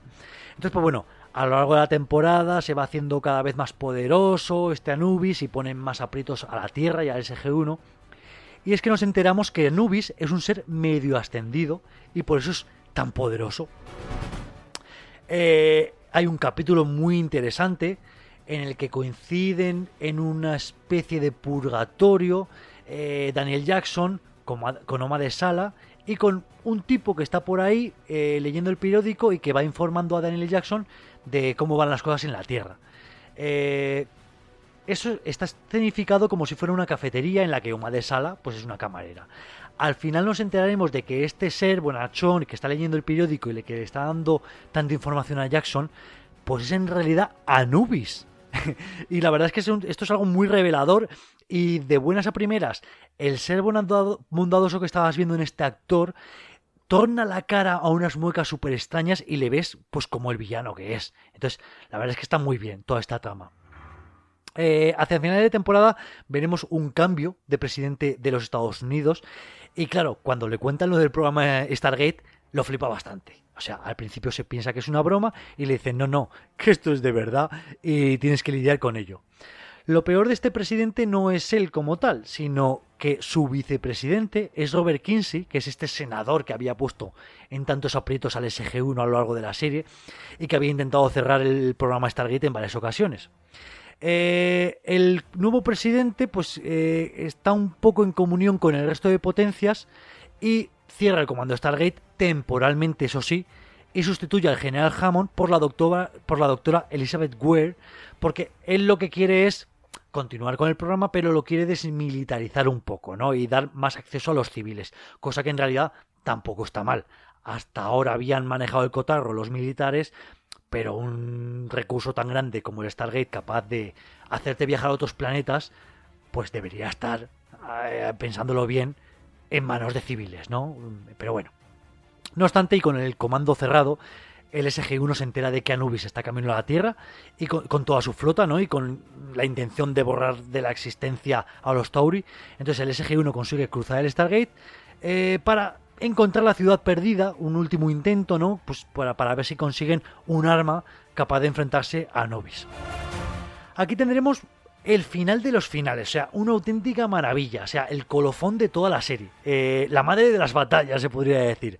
Speaker 1: Entonces, pues bueno, a lo largo de la temporada se va haciendo cada vez más poderoso este Anubis y ponen más aprietos a la Tierra y al SG-1. Y es que nos enteramos que Anubis es un ser medio ascendido y por eso es tan poderoso. Hay un capítulo muy interesante en el que coinciden en una especie de purgatorio Daniel Jackson con Oma de Sala y con un tipo que está por ahí leyendo el periódico y que va informando a Daniel Jackson de cómo van las cosas en la Tierra. Eso está escenificado como si fuera una cafetería en la que Oma de Sala pues es una camarera. Al final nos enteraremos de que este ser bonachón que está leyendo el periódico y que le está dando tanta información a Jackson, pues es en realidad Anubis. Y la verdad es que esto es algo muy revelador y de buenas a primeras, el ser bondadoso que estabas viendo en este actor torna la cara a unas muecas súper extrañas y le ves pues como el villano que es. Entonces, la verdad es que está muy bien toda esta trama. Hacia el final de temporada veremos un cambio de presidente de los Estados Unidos y claro, cuando le cuentan lo del programa Stargate lo flipa bastante. O sea, al principio se piensa que es una broma y le dicen no, que esto es de verdad y tienes que lidiar con ello. Lo peor de este presidente no es él como tal, sino que su vicepresidente es Robert Kinsey, que es este senador que había puesto en tantos aprietos al SG-1 a lo largo de la serie y que había intentado cerrar el programa Stargate en varias ocasiones. El nuevo presidente pues está un poco en comunión con el resto de potencias y cierra el comando Stargate temporalmente, eso sí, y sustituye al general Hammond por la doctora Elizabeth Weir, porque él lo que quiere es continuar con el programa, pero lo quiere desmilitarizar un poco, ¿no? Y dar más acceso a los civiles, cosa que en realidad tampoco está mal. Hasta ahora habían manejado el cotarro los militares, pero un recurso tan grande como el Stargate, capaz de hacerte viajar a otros planetas, pues debería estar, pensándolo bien, en manos de civiles, ¿no? Pero bueno. No obstante, y con el comando cerrado, el SG-1 se entera de que Anubis está camino a la Tierra y con toda su flota, ¿no? Y con la intención de borrar de la existencia a los Tauri. Entonces el SG-1 consigue cruzar el Stargate para encontrar la ciudad perdida, un último intento, ¿no? Pues para ver si consiguen un arma capaz de enfrentarse a Anubis. Aquí tendremos el final de los finales, o sea, una auténtica maravilla, o sea, el colofón de toda la serie, la madre de las batallas, se podría decir.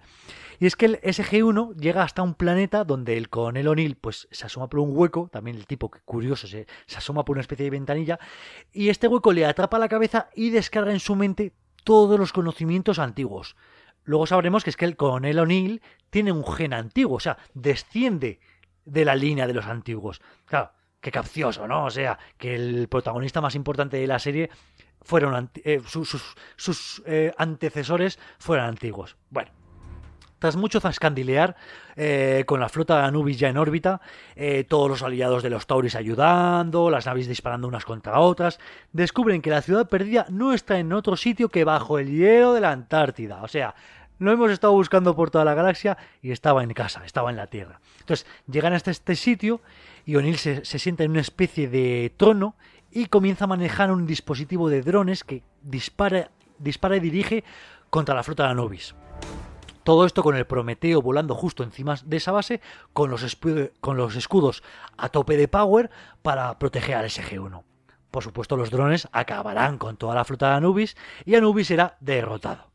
Speaker 1: Y es que el SG-1 llega hasta un planeta donde el coronel O'Neill pues se asoma por un hueco, también el tipo que curioso se asoma por una especie de ventanilla, y este hueco le atrapa la cabeza y descarga en su mente todos los conocimientos antiguos. Luego sabremos que es que el coronel O'Neill tiene un gen antiguo, o sea, desciende de la línea de los antiguos. Claro, qué capcioso, ¿no? O sea, que el protagonista más importante de la serie fueron sus antecesores fueran antiguos. Bueno. Tras mucho zascandilear, con la flota de Anubis ya en órbita, todos los aliados de los Tauris ayudando, las naves disparando unas contra otras, descubren que la ciudad perdida no está en otro sitio que bajo el hielo de la Antártida. O sea, lo hemos estado buscando por toda la galaxia y estaba en casa, estaba en la Tierra. Entonces, llegan hasta este sitio y O'Neill se sienta en una especie de trono y comienza a manejar un dispositivo de drones que dispara y dirige contra la flota de Anubis. Todo esto con el Prometeo volando justo encima de esa base, con los escudos a tope de power para proteger al SG-1. Por supuesto, los drones acabarán con toda la flota de Anubis y Anubis será derrotado.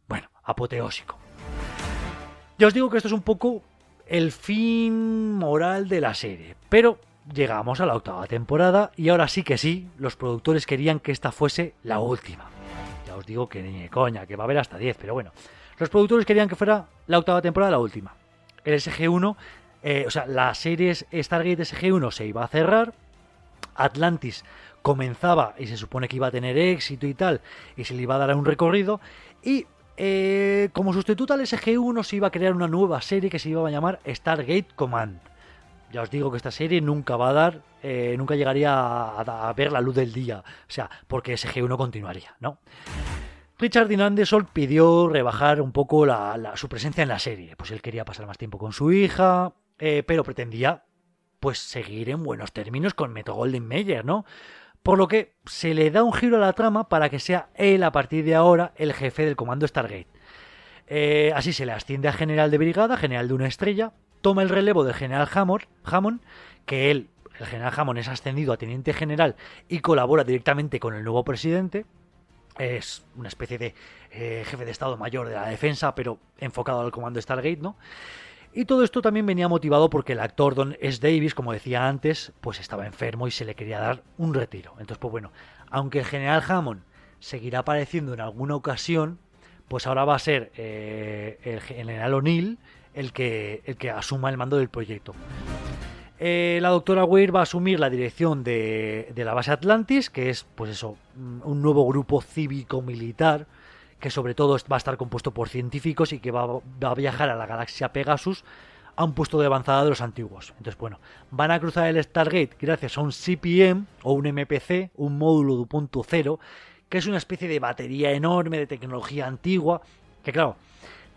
Speaker 1: Bueno, apoteósico. Ya os digo que esto es un poco el fin moral de la serie, pero llegamos a la 8ª temporada y ahora sí que sí, los productores querían que esta fuese la última. Ya os digo que ni de coña, que va a haber hasta 10, pero bueno. Los productores querían que fuera la 8ª temporada la última. El SG-1, o sea, la serie Stargate SG-1 se iba a cerrar. Atlantis comenzaba y se supone que iba a tener éxito y tal, y se le iba a dar un recorrido. Y como sustituto al SG-1 se iba a crear una nueva serie que se iba a llamar Stargate Command. Ya os digo que esta serie nunca va a dar, nunca llegaría a ver la luz del día. O sea, porque SG-1 continuaría, ¿no? Richard Dean Anderson pidió rebajar un poco su presencia en la serie. Pues él quería pasar más tiempo con su hija, pero pretendía pues seguir en buenos términos con Metro Golden Mayer, ¿no? Por lo que se le da un giro a la trama para que sea él a partir de ahora el jefe del comando Stargate. Así se le asciende a general de brigada, general de una estrella, toma el relevo del general Hammond, que el general Hammond es ascendido a teniente general y colabora directamente con el nuevo presidente. Es una especie de jefe de Estado Mayor de la Defensa, pero enfocado al comando Stargate, ¿no? Y todo esto también venía motivado porque el actor Don S. Davis, como decía antes, pues estaba enfermo y se le quería dar un retiro. Entonces, pues bueno, aunque el general Hammond seguirá apareciendo en alguna ocasión, pues ahora va a ser el general O'Neill el que asuma el mando del proyecto. La doctora Weir va a asumir la dirección de la base Atlantis, que es, pues eso, un nuevo grupo cívico-militar que sobre todo va a estar compuesto por científicos y que va a viajar a la galaxia Pegasus a un puesto de avanzada de los antiguos. Entonces, bueno, van a cruzar el Stargate gracias a un CPM o un MPC, un módulo de punto cero, que es una especie de batería enorme de tecnología antigua, que claro,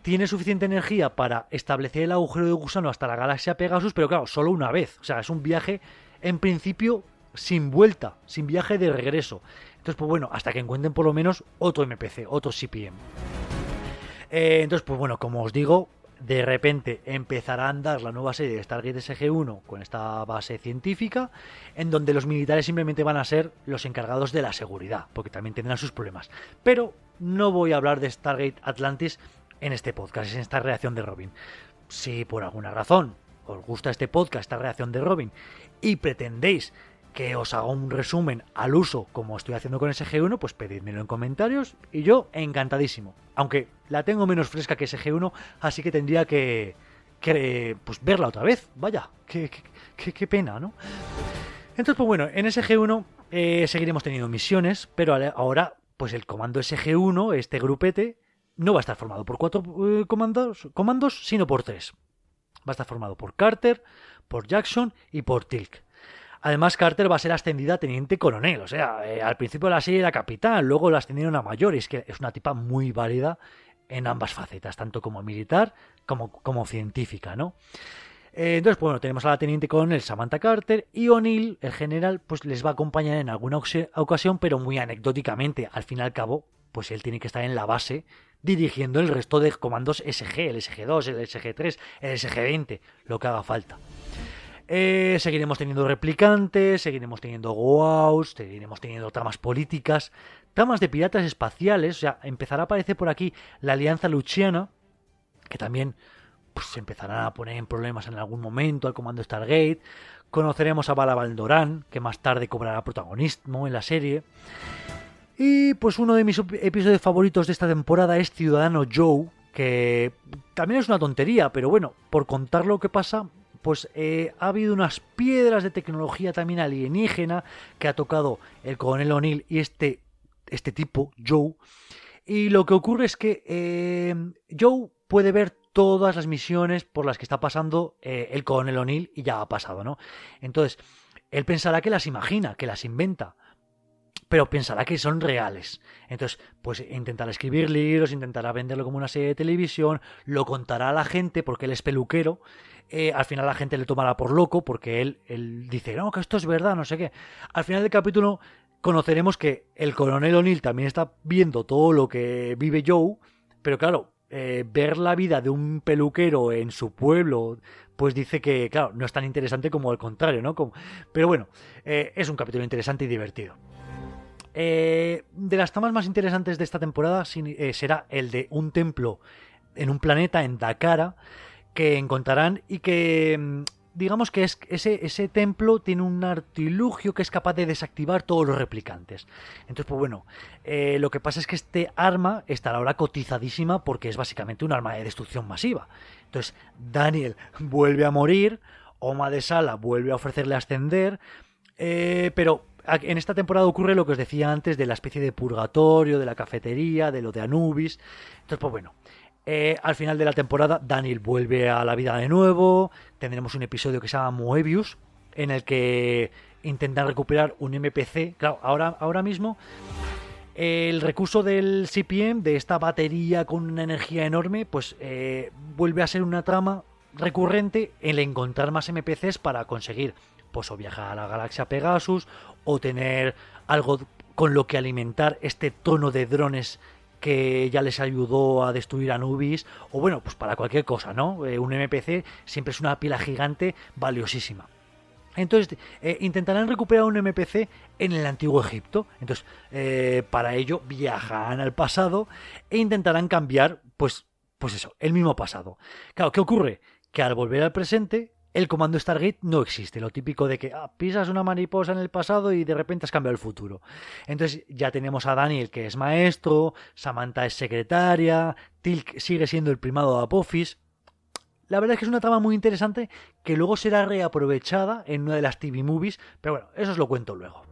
Speaker 1: tiene suficiente energía para establecer el agujero de gusano hasta la galaxia Pegasus, pero claro, solo una vez. O sea, es un viaje en principio sin vuelta, sin viaje de regreso. Entonces, pues bueno, hasta que encuentren por lo menos otro MPC, otro CPM. Entonces, pues bueno, como os digo, de repente empezará a andar la nueva serie de Stargate SG-1 con esta base científica, en donde los militares simplemente van a ser los encargados de la seguridad, porque también tendrán sus problemas. Pero no voy a hablar de Stargate Atlantis en este podcast, en esta reacción de Robin. Si por alguna razón os gusta este podcast, esta reacción de Robin, y pretendéis que os haga un resumen al uso como estoy haciendo con SG-1, pues pedidmelo en comentarios y yo encantadísimo. Aunque la tengo menos fresca que SG-1, así que tendría que pues verla otra vez. Vaya, qué pena, ¿no? Entonces, pues bueno, en SG-1 seguiremos teniendo misiones, pero ahora pues el comando SG-1, este grupete, no va a estar formado por 4 comandos, sino por 3. Va a estar formado por Carter, por Jackson y por Teal'c. Además, Carter va a ser ascendida a teniente coronel. O sea, al principio de la serie era capitán, luego la ascendieron a mayor. Y es que es una tipa muy válida en ambas facetas, tanto como militar como científica, ¿no? Entonces, bueno, tenemos a la teniente coronel Samantha Carter y O'Neill, el general, pues les va a acompañar en alguna ocasión, pero muy anecdóticamente. Al fin y al cabo, pues él tiene que estar en la base dirigiendo el resto de comandos SG, el SG-2, el SG-3, el SG-20, lo que haga falta. Seguiremos teniendo replicantes, seguiremos teniendo GOAUs, seguiremos teniendo tramas políticas, tramas de piratas espaciales. O sea, empezará a aparecer por aquí la Alianza Luciana, que también pues, se empezarán a poner en problemas en algún momento al comando Stargate. Conoceremos a Bala Valdoran, que más tarde cobrará protagonismo en la serie. Y pues uno de mis episodios favoritos de esta temporada es Ciudadano Joe, que también es una tontería, pero bueno, por contar lo que pasa, pues ha habido unas piedras de tecnología también alienígena que ha tocado el coronel O'Neill y este tipo, Joe. Y lo que ocurre es que Joe puede ver todas las misiones por las que está pasando el coronel O'Neill y ya ha pasado, ¿no? Entonces, él pensará que las imagina, que las inventa, pero pensará que son reales. Entonces, pues intentará escribir libros, intentará venderlo como una serie de televisión, lo contará a la gente porque él es peluquero. Al final la gente le tomará por loco porque él dice, no, que esto es verdad, no sé qué. Al final del capítulo conoceremos que el coronel O'Neill también está viendo todo lo que vive Joe, pero claro, ver la vida de un peluquero en su pueblo, pues dice que, claro, no es tan interesante como al contrario, ¿no? Pero bueno, es un capítulo interesante y divertido. De las tramas más interesantes de esta temporada será el de un templo en un planeta en Dakara que encontrarán y que digamos que ese templo tiene un artilugio que es capaz de desactivar todos los replicantes. Entonces, pues bueno, lo que pasa es que este arma estará ahora cotizadísima porque es básicamente un arma de destrucción masiva. Entonces, Daniel vuelve a morir, Oma de Sala vuelve a ofrecerle ascender, pero en esta temporada ocurre lo que os decía antes de la especie de purgatorio, de la cafetería, de lo de Anubis. Entonces, pues bueno, al final de la temporada Daniel vuelve a la vida de nuevo. Tendremos un episodio que se llama Moebius, en el que intentan recuperar un MPC. Claro, ahora mismo el recurso del CPM, de esta batería con una energía enorme, pues vuelve a ser una trama recurrente el encontrar más MPCs para conseguir pues o viajar a la galaxia Pegasus o tener algo con lo que alimentar este tono de drones que ya les ayudó a destruir Anubis, o bueno, pues para cualquier cosa, ¿no? Un MPC siempre es una pila gigante valiosísima. Entonces, intentarán recuperar un MPC en el antiguo Egipto. Entonces, para ello viajarán al pasado e intentarán cambiar, pues eso, el mismo pasado. Claro, ¿qué ocurre? que al volver al presente, el comando Stargate no existe. Lo típico de que pisas una mariposa en el pasado y de repente has cambiado el futuro. Entonces ya tenemos a Daniel, que es maestro, Samantha es secretaria, Teal'c sigue siendo el primado de Apophis. La verdad es que es una trama muy interesante que luego será reaprovechada en una de las TV movies, pero bueno, eso os lo cuento luego.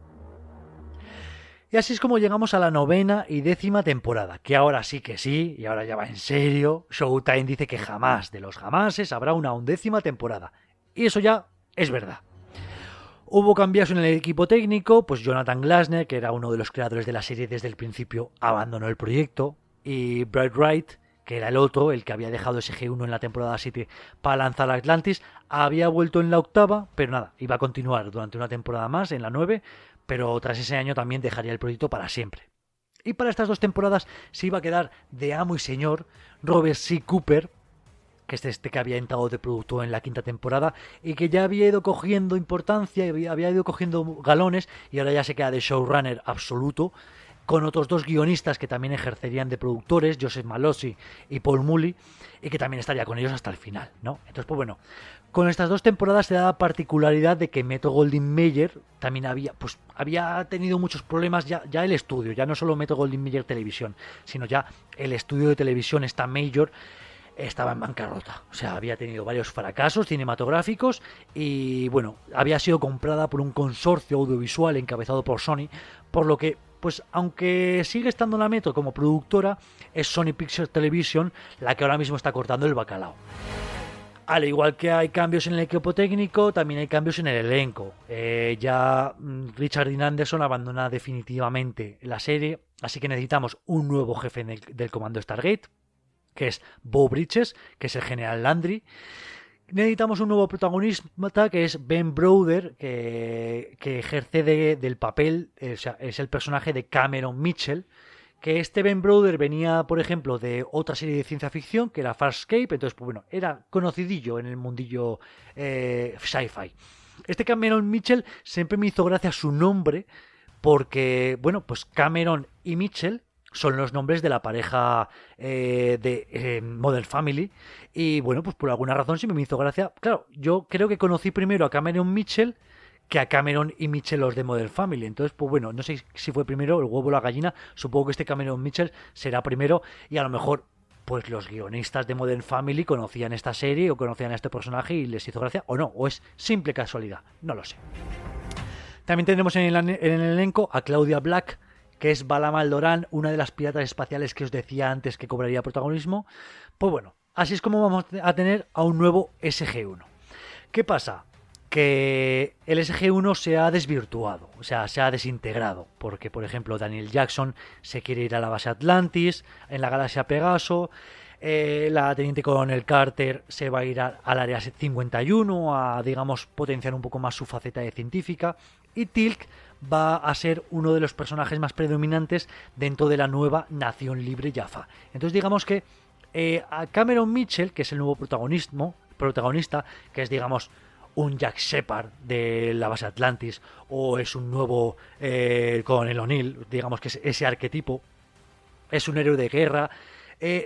Speaker 1: Y así es como llegamos a la 9ª y 10ª temporada, que ahora sí que sí, y ahora ya va en serio. Showtime dice que jamás de los jamases habrá una 11ª temporada. Y eso ya es verdad. Hubo cambios en el equipo técnico, pues Jonathan Glasner, que era uno de los creadores de la serie desde el principio, abandonó el proyecto, y Brad Wright, que era el otro, el que había dejado SG-1 en la temporada 7 para lanzar Atlantis, había vuelto en la 8ª, pero nada, iba a continuar durante una temporada más, en la 9, pero tras ese año también dejaría el proyecto para siempre. Y para estas 2 temporadas se iba a quedar de amo y señor Robert C. Cooper, que es este que había entrado de productor en la 5ª temporada y que ya había ido cogiendo importancia, había ido cogiendo galones y ahora ya se queda de showrunner absoluto, con otros 2 guionistas que también ejercerían de productores, Joseph Malossi y Paul Mully, y que también estaría con ellos hasta el final, ¿no? Entonces, pues bueno, con estas 2 temporadas se da la particularidad de que Metro Goldwyn Mayer también había tenido muchos problemas ya el estudio, ya no solo Metro Goldwyn Mayer Televisión, sino ya el estudio de televisión, esta Major, estaba en bancarrota. O sea, había tenido varios fracasos cinematográficos y, bueno, había sido comprada por un consorcio audiovisual encabezado por Sony, por lo que, pues, aunque sigue estando la Metro como productora, es Sony Pictures Television la que ahora mismo está cortando el bacalao. Al igual que hay cambios en el equipo técnico, también hay cambios en el elenco. Ya Richard Dean Anderson abandona definitivamente la serie, así que necesitamos un nuevo jefe del comando Stargate, que es Beau Bridges, que es el general Landry. Necesitamos un nuevo protagonista, que es Ben Browder, que ejerce del papel, o sea, es el personaje de Cameron Mitchell, que este Ben Browder venía, por ejemplo, de otra serie de ciencia ficción, que era Farscape, entonces, pues bueno, era conocidillo en el mundillo sci-fi. Este Cameron Mitchell siempre me hizo gracia su nombre, porque, bueno, pues Cameron y Mitchell son los nombres de la pareja de Modern Family. Y bueno, pues por alguna razón sí me hizo gracia. Claro, yo creo que conocí primero a Cameron Mitchell que a Cameron y Mitchell los de Modern Family. Entonces, pues bueno, no sé si fue primero el huevo o la gallina. Supongo que este Cameron Mitchell será primero y a lo mejor pues los guionistas de Modern Family conocían esta serie o conocían a este personaje y les hizo gracia, o no, o es simple casualidad, no lo sé. También tenemos en el elenco a Claudia Black, que es Bala Maldorán, una de las piratas espaciales que os decía antes que cobraría protagonismo. Pues bueno, así es como vamos a tener a un nuevo SG-1. ¿Qué pasa? Que el SG-1 se ha desvirtuado, o sea, se ha desintegrado, porque, por ejemplo, Daniel Jackson se quiere ir a la base Atlantis, en la galaxia Pegaso, la teniente coronel Carter se va a ir al área 51 a, digamos, potenciar un poco más su faceta de científica, y Teal'c va a ser uno de los personajes más predominantes dentro de la nueva Nación Libre Jaffa. Entonces digamos que a Cameron Mitchell, que es el nuevo protagonista, que es, digamos, un Jack Shepard de la base Atlantis, o es un nuevo Coronel O'Neill, digamos que es ese arquetipo, es un héroe de guerra,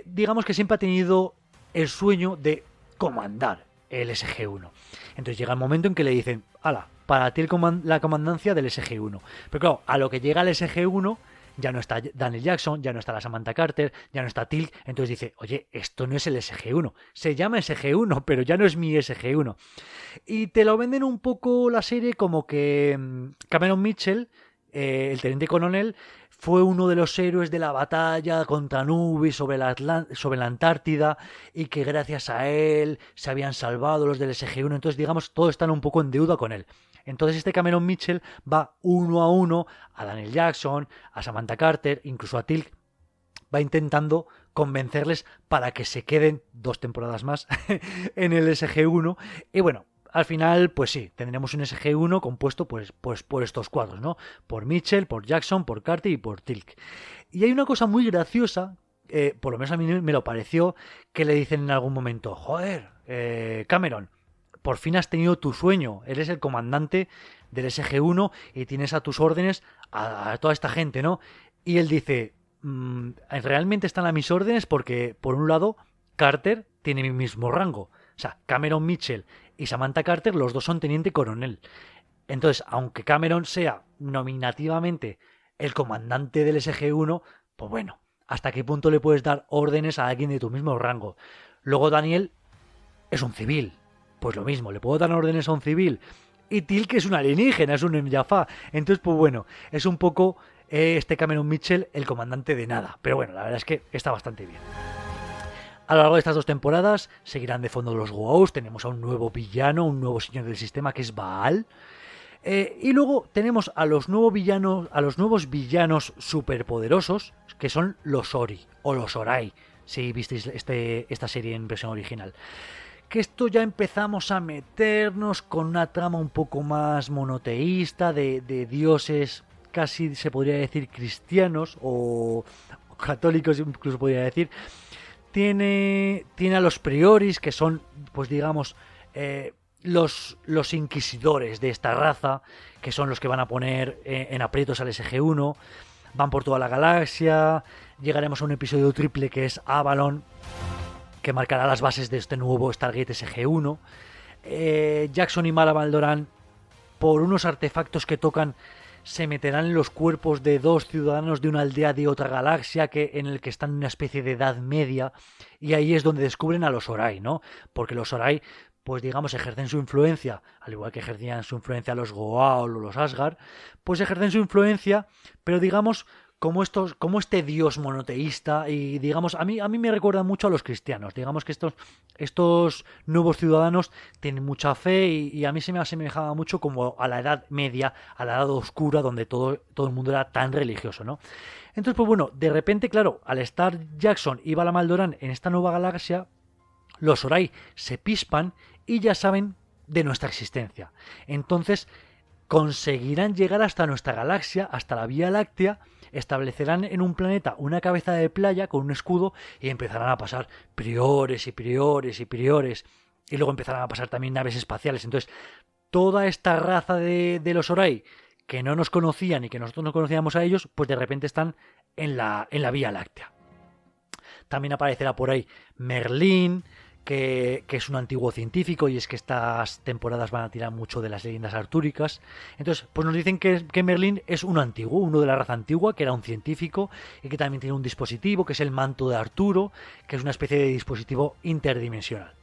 Speaker 1: digamos que siempre ha tenido el sueño de comandar el SG-1. Entonces llega el momento en que le dicen, ala, para ti la comandancia del SG-1. Pero claro, a lo que llega el SG-1 ya no está Daniel Jackson, ya no está la Samantha Carter, ya no está Teal'c. Entonces dice, oye, esto no es el SG-1. Se llama SG-1, pero ya no es mi SG-1. Y te lo venden un poco la serie como que Cameron Mitchell, el teniente coronel, fue uno de los héroes de la batalla contra Nubis sobre la Antártida y que gracias a él se habían salvado los del SG-1. Entonces, digamos, todos están un poco en deuda con él. Entonces este Cameron Mitchell va uno a uno a Daniel Jackson, a Samantha Carter, incluso a Teal'c, va intentando convencerles para que se queden 2 temporadas más en el SG-1. Y bueno, al final, pues sí, tendremos un SG-1 compuesto pues por estos cuadros, ¿no? Por Mitchell, por Jackson, por Carter y por Teal'c. Y hay una cosa muy graciosa, por lo menos a mí me lo pareció, que le dicen en algún momento, joder, Cameron, por fin has tenido tu sueño, eres el comandante del SG-1 y tienes a tus órdenes a toda esta gente, ¿no? Y él dice, realmente están a mis órdenes porque, por un lado, Carter tiene mi mismo rango, O sea, Cameron Mitchell y Samantha Carter, los dos son teniente coronel. Entonces, aunque Cameron sea nominativamente el comandante del SG-1, pues bueno, ¿hasta qué punto le puedes dar órdenes a alguien de tu mismo rango? Luego Daniel es un civil. Pues lo mismo, le puedo dar órdenes a un civil. Y Teal'c es un alienígena, es un Mjaffa. Entonces, pues bueno, es un poco este Cameron Mitchell el comandante de nada. Pero bueno, la verdad es que está bastante bien. A lo largo de estas 2 temporadas seguirán de fondo los Goa'uld. Tenemos a un nuevo villano, un nuevo señor del sistema que es Baal. Y luego tenemos a los nuevos villanos superpoderosos, que son los Ori o los Orai, si visteis esta serie en versión original. Que esto ya empezamos a meternos con una trama un poco más monoteísta, de dioses casi se podría decir cristianos o católicos incluso podría decir. Tiene a los prioris, que son, pues digamos, los inquisidores de esta raza, que son los que van a poner en aprietos al SG-1. Van por toda la galaxia. Llegaremos a un episodio triple que es Avalon, que marcará las bases de este nuevo Stargate SG-1. Jackson y Mara Maldoran, por unos artefactos que tocan, se meterán en los cuerpos de 2 ciudadanos de una aldea de otra galaxia en el que están en una especie de edad media, y ahí es donde descubren a los Orai, ¿no? Porque los Orai, pues digamos, ejercen su influencia, al igual que ejercían su influencia los Goa'uld o los Asgard, pues ejercen su influencia, pero digamos como este dios monoteísta, y digamos, a mí me recuerda mucho a los cristianos. Digamos que estos nuevos ciudadanos tienen mucha fe, y a mí se me asemejaba mucho como a la Edad Media, a la Edad Oscura, donde todo el mundo era tan religioso, ¿no? Entonces, pues bueno, de repente, claro, al estar Jackson y Bala Maldoran en esta nueva galaxia, los Orai se pispan y ya saben de nuestra existencia. Entonces conseguirán llegar hasta nuestra galaxia, hasta la Vía Láctea, establecerán en un planeta una cabeza de playa con un escudo y empezarán a pasar priores y priores y priores, y luego empezarán a pasar también naves espaciales. Entonces, toda esta raza de los Orai, que no nos conocían y que nosotros no conocíamos a ellos, pues de repente están en la Vía Láctea. También aparecerá por ahí Merlín, que es un antiguo científico, y es que estas temporadas van a tirar mucho de las leyendas artúricas. Entonces, pues nos dicen que Merlín es un antiguo, uno de la raza antigua, que era un científico y que también tiene un dispositivo, que es el manto de Arturo, que es una especie de dispositivo interdimensional.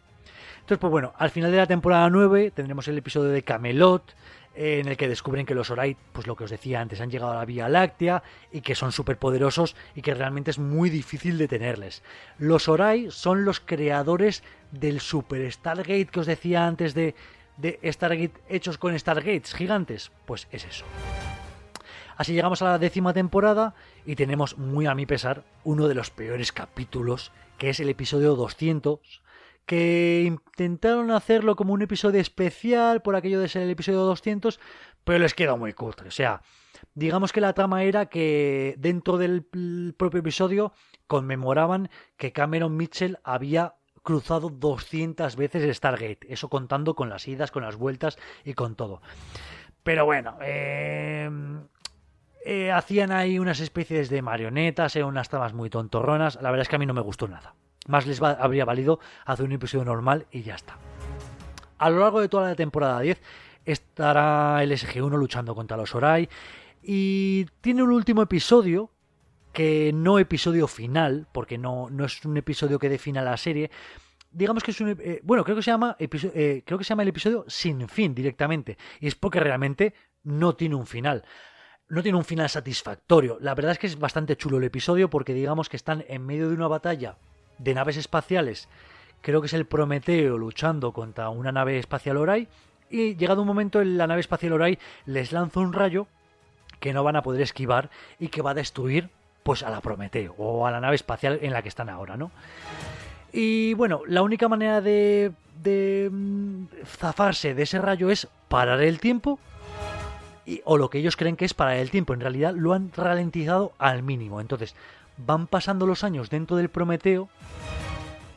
Speaker 1: Entonces, pues bueno, al final de la temporada 9 tendremos el episodio de Camelot, en el que descubren que los Orai, pues lo que os decía antes, han llegado a la Vía Láctea y que son súper poderosos y que realmente es muy difícil detenerles. Los Orai son los creadores del Super Stargate que os decía antes, de Stargate hechos con Stargates gigantes. Pues es eso. Así llegamos a la 10ª temporada y tenemos, muy a mi pesar, uno de los peores capítulos, que es el episodio 200, que intentaron hacerlo como un episodio especial por aquello de ser el episodio 200, pero les quedó muy cutre. O sea, digamos que la trama era que dentro del propio episodio conmemoraban que Cameron Mitchell había cruzado 200 veces el Stargate, eso contando con las idas, con las vueltas y con todo. Pero bueno, hacían ahí unas especies de marionetas, unas tramas muy tontorronas. La verdad es que a mí no me gustó nada. Más les habría valido hacer un episodio normal y ya está. A lo largo de toda la temporada 10 estará el SG-1 luchando contra los Orai, y tiene un último episodio, que no episodio final, porque no es un episodio que defina la serie. Digamos que es un... creo que se llama el episodio Sin Fin directamente, y es porque realmente no tiene un final. No tiene un final satisfactorio. La verdad es que es bastante chulo el episodio, porque digamos que están en medio de una batalla de naves espaciales. Creo que es el Prometeo luchando contra una nave espacial Orai, y llegado un momento la nave espacial Orai les lanza un rayo que no van a poder esquivar y que va a destruir pues a la Prometeo o a la nave espacial en la que están ahora, ¿no? Y bueno, la única manera de zafarse de ese rayo es parar el tiempo, o lo que ellos creen que es parar el tiempo. En realidad lo han ralentizado al mínimo. Entonces van pasando los años dentro del Prometeo,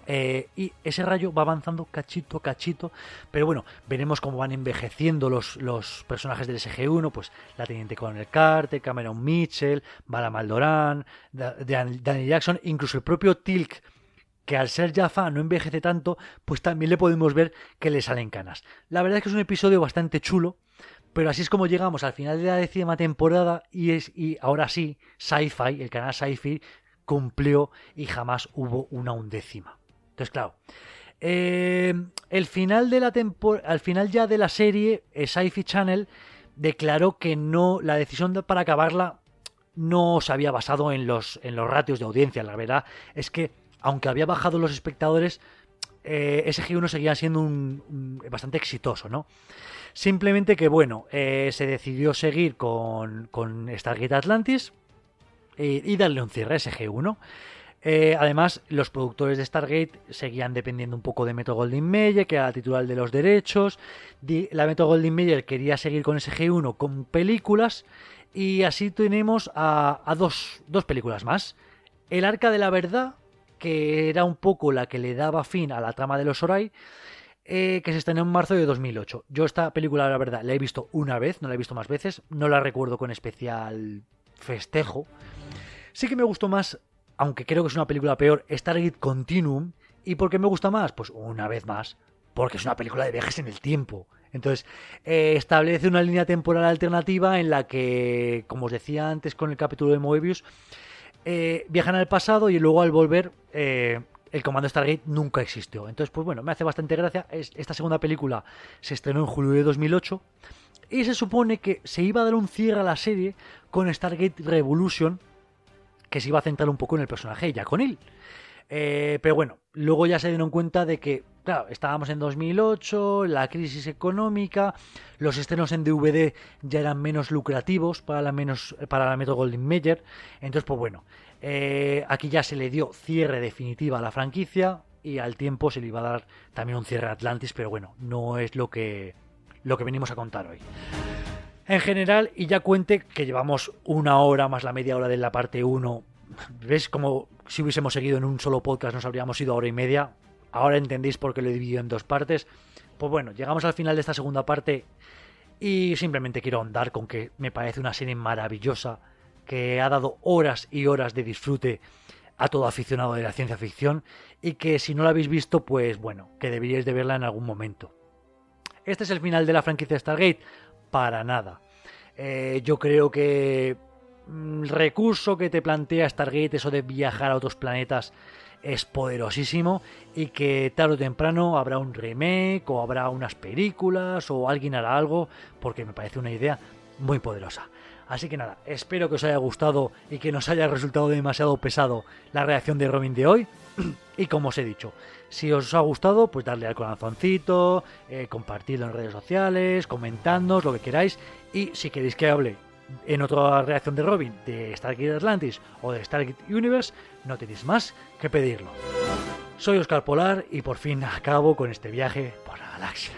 Speaker 1: y ese rayo va avanzando cachito a cachito. Pero bueno, veremos cómo van envejeciendo los personajes del SG-1, pues la Teniente Coronel Carter, Cameron Mitchell, Bala Maldoran, Daniel Jackson, incluso el propio Teal'c, que al ser Jaffa no envejece tanto, pues también le podemos ver que le salen canas. La verdad es que es un episodio bastante chulo, pero así es como llegamos al final de la 10ª temporada y ahora sí, Sci-Fi, el canal Sci-Fi, cumplió y jamás hubo una 11ª. Entonces, claro, al final ya de la serie, Sci-Fi Channel declaró que no, la decisión para acabarla no se había basado en los ratios de audiencia. La verdad es que, aunque había bajado los espectadores, SG-1 seguía siendo bastante exitoso, ¿no? Simplemente que, bueno, se decidió seguir con Stargate Atlantis y darle un cierre a SG-1. Además, los productores de Stargate seguían dependiendo un poco de Metro-Goldwyn-Mayer, que era la titular de los derechos. La Metro-Goldwyn-Mayer quería seguir con SG-1 con películas. Y así tenemos a dos películas más. El Arca de la Verdad, que era un poco la que le daba fin a la trama de los Orai, que se estrenó en marzo de 2008. Yo esta película, la verdad, la he visto una vez, no la he visto más veces. No la recuerdo con especial festejo. Sí que me gustó más, aunque creo que es una película peor, Stargate Continuum. ¿Y por qué me gusta más? Pues una vez más, porque es una película de viajes en el tiempo. Entonces, establece una línea temporal alternativa en la que, como os decía antes con el capítulo de Moebius, viajan al pasado y luego al volver el comando Stargate nunca existió. Entonces, pues bueno, me hace bastante gracia. Esta segunda película se estrenó en julio de 2008 y se supone que se iba a dar un cierre a la serie con Stargate Revolution, que se iba a centrar un poco en el personaje Jack O'Neill. Pero bueno, luego ya se dieron cuenta de que, claro, estábamos en 2008, la crisis económica, los estrenos en DVD ya eran menos lucrativos para la Metro-Goldwyn-Mayer. Entonces, pues bueno, aquí ya se le dio cierre definitiva a la franquicia y al tiempo se le iba a dar también un cierre a Atlantis, pero bueno, no es lo que venimos a contar hoy. En general, y ya cuente que llevamos una hora más la media hora de la parte 1. ¿Ves? Como si hubiésemos seguido en un solo podcast nos habríamos ido a hora y media. Ahora entendéis por qué lo he dividido en dos partes. Pues bueno, llegamos al final de esta segunda parte y simplemente quiero ahondar con que me parece una serie maravillosa que ha dado horas y horas de disfrute a todo aficionado de la ciencia ficción y que si no la habéis visto, pues bueno, que deberíais de verla en algún momento. ¿Este es el final de la franquicia Stargate? Para nada. Yo creo que el recurso que te plantea Stargate, eso de viajar a otros planetas, es poderosísimo y que tarde o temprano habrá un remake o habrá unas películas o alguien hará algo, porque me parece una idea muy poderosa. Así que nada, espero que os haya gustado y que no os haya resultado demasiado pesado la reacción de Robin de hoy. Y como os he dicho, si os ha gustado, pues darle al corazoncito, compartirlo en redes sociales, comentadnos lo que queráis. Y si queréis que hable en otra reacción de Robin de Stargate Atlantis o de Stargate Universe, no tenéis más que pedirlo. Soy Óscar Polar y por fin acabo con este viaje por la galaxia.